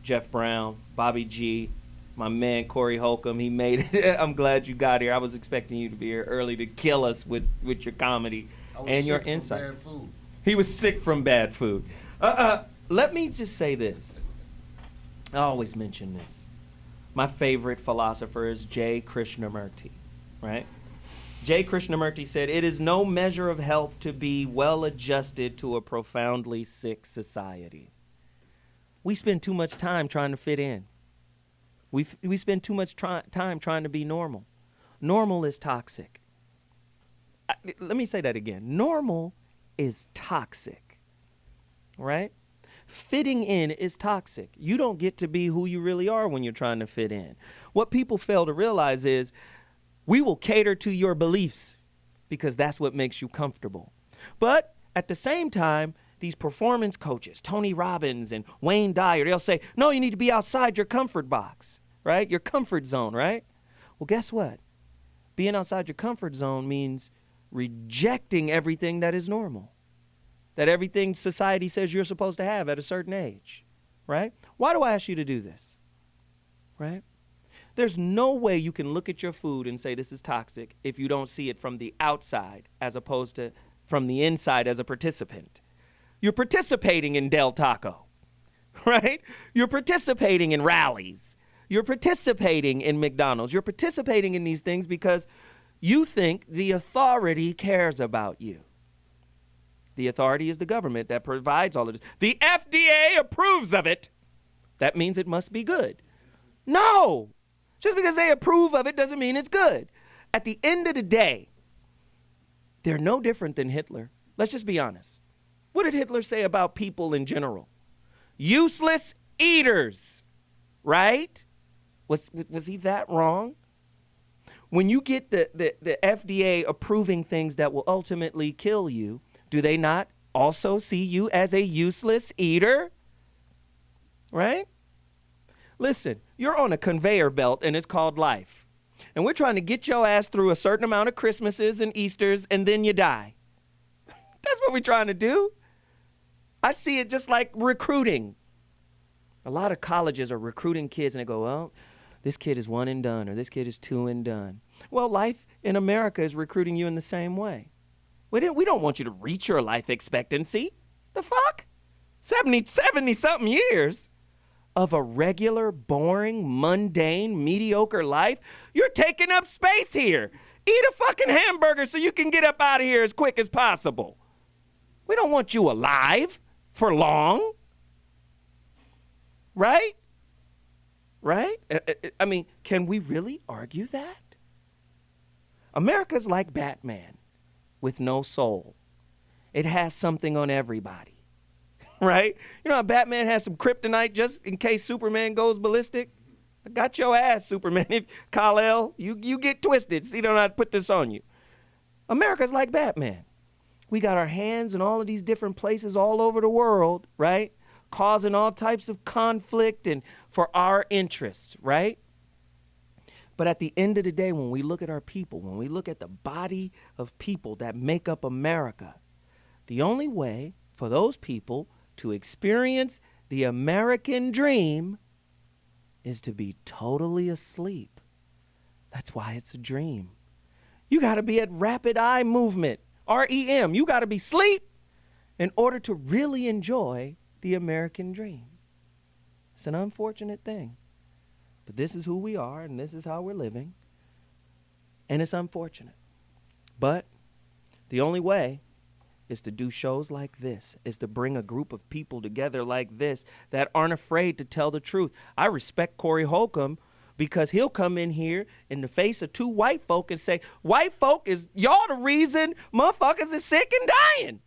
Geoff Brown, Bobby G, my man Corey Holcomb, he made it. I'm glad you got here. I was expecting you to be here early to kill us with your comedy and your insight. Bad food. He was sick from bad food. Let me just say this. I always mention this. My favorite philosopher is J. Krishnamurti, right? J. Krishnamurti said, "It is no measure of health to be well adjusted to a profoundly sick society." We spend too much time trying to fit in. We spend too much time trying to be normal. Normal is toxic. Let me say that again. Normal is toxic, right? Fitting in is toxic. You don't get to be who you really are when you're trying to fit in. What people fail to realize is we will cater to your beliefs because that's what makes you comfortable. But at the same time, these performance coaches, Tony Robbins and Wayne Dyer, they'll say, no, you need to be outside your comfort box, right? Your comfort zone, right? Well, guess what? Being outside your comfort zone means rejecting everything that is normal, that everything society says you're supposed to have at a certain age, right? Why do I ask you to do this, right? There's no way you can look at your food and say this is toxic if you don't see it from the outside as opposed to from the inside as a participant. You're participating in Del Taco, right? You're participating in rallies. You're participating in McDonald's. You're participating in these things because you think the authority cares about you. The authority is the government that provides all of this. The FDA approves of it. That means it must be good. No! Just because they approve of it doesn't mean it's good. At the end of the day, they're no different than Hitler. Let's just be honest. What did Hitler say about people in general? Useless eaters, right? Was he that wrong? When you get the FDA approving things that will ultimately kill you, do they not also see you as a useless eater? Right? Listen, you're on a conveyor belt and it's called life. And we're trying to get your ass through a certain amount of Christmases and Easters and then you die. That's what we're trying to do. I see it just like recruiting. A lot of colleges are recruiting kids and they go, well, this kid is 1 and done or this kid is 2 and done. Well, life in America is recruiting you in the same way. We don't want you to reach your life expectancy. The fuck? 70-something years of a regular, boring, mundane, mediocre life? You're taking up space here. Eat a fucking hamburger so you can get up out of here as quick as possible. We don't want you alive for long. Right? Right? I mean, can we really argue that? America's like Batman with no soul. it has something on everybody, right? You know how Batman has some kryptonite just in case Superman goes ballistic? I got your ass, Superman. If Kal-El, you get twisted. See, don't I put this on you. America's like Batman. We got our hands in all of these different places all over the world, right? Causing all types of conflict and for our interests, right? But at the end of the day, when we look at our people, when we look at the body of people that make up America, the only way for those people to experience the American dream is to be totally asleep. That's why it's a dream. You got to be at rapid eye movement, REM. You got to be asleep in order to really enjoy the American dream. It's an unfortunate thing. But this is who we are, and this is how we're living. And it's unfortunate. But the only way is to do shows like this, is to bring a group of people together like this that aren't afraid to tell the truth. I respect Corey Holcomb because he'll come in here in the face of two white folk and say, white folk is y'all the reason motherfuckers is sick and dying.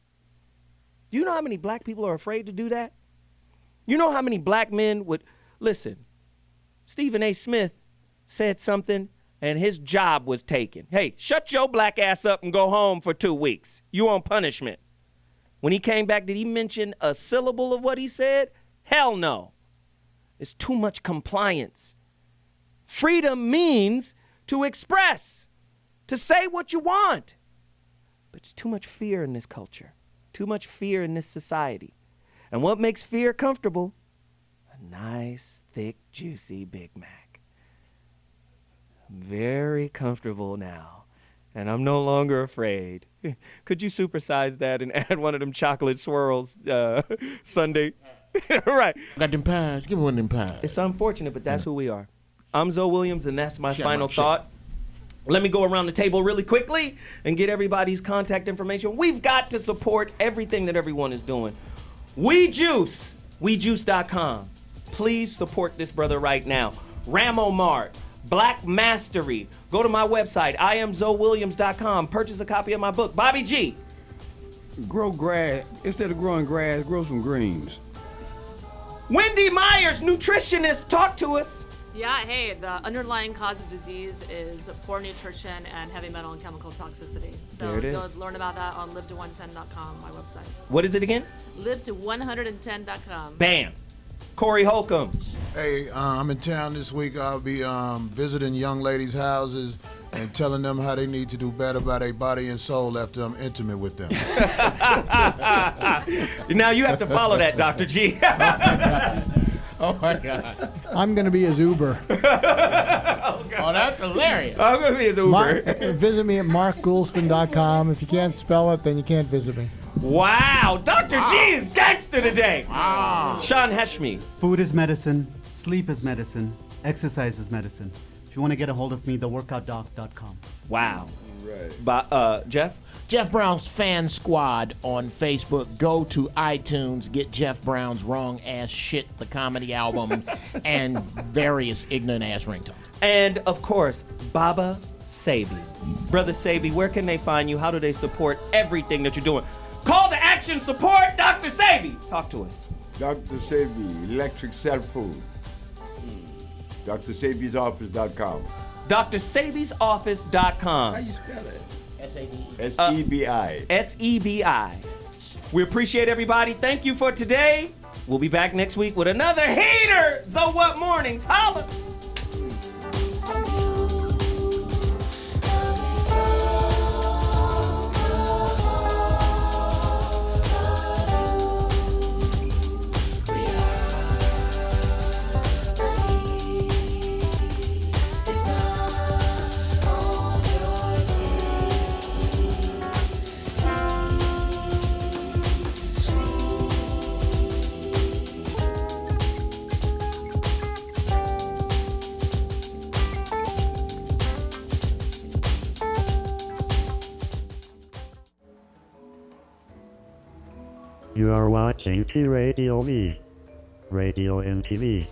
You know how many black people are afraid to do that? You know how many black men would, listen, Stephen A. Smith said something and his job was taken. Hey, shut your black ass up and go home for 2 weeks. You on punishment. When he came back, did he mention a syllable of what he said? Hell no. It's too much compliance. Freedom means to express, to say what you want. But there's too much fear in this culture, too much fear in this society. And what makes fear comfortable? A nice, thick, juicy Big Mac. I'm very comfortable now, and I'm no longer afraid. Could you supersize that and add one of them chocolate swirls Sunday? Right. Got them pies. Give me one of them pies. It's unfortunate, but that's who we are. I'm Zoe Williams, and that's my final thought. Let me go around the table really quickly and get everybody's contact information. We've got to support everything that everyone is doing. We Juice, WeJuice.com. Please support this brother right now. Ramo Mart, Black Mastery. Go to my website, IamZoeWilliams.com. Purchase a copy of my book. Bobby G. Grow grass. Instead of growing grass, grow some greens. Wendy Myers, nutritionist. Talk to us. Yeah, hey, the underlying cause of disease is poor nutrition and heavy metal and chemical toxicity. So there it go is. learn about that on live110.com, my website. What is it again? live110.com. Bam. Corey Holcomb. Hey, I'm in town this week. I'll be visiting young ladies' houses and telling them how they need to do better by their body and soul after I'm intimate with them. Now you have to follow that, Dr. G. Oh, my God. I'm going to be his Uber. Oh, that's hilarious. I'm going to be his Uber. Visit me at markgoulston.com. If you can't spell it, then you can't visit me. Wow. Dr. G is gangster today. Wow. Sean Hashmi. Food is medicine. Sleep is medicine. Exercise is medicine. If you want to get a hold of me, theworkoutdoc.com. Wow. Right. Jeff? Jeff Brown's Fan Squad on Facebook. Go to iTunes, get Jeff Brown's Wrong Ass Shit, the comedy album, and various ignorant ass ringtones. And, of course, Baba Sebi. Brother Sebi, where can they find you? How do they support everything that you're doing? Call to action, support Dr. Sebi. Talk to us. Dr. Sebi, electric cell phone. DrSebi'soffice.com. DrSebi'soffice.com. How you spell it? S-E-B-I. S-E-B-I. We appreciate everybody. Thank you for today. We'll be back next week with another heater. ZoWhat Mornings. Holla. You are watching T-Radio Me. Radio and TV.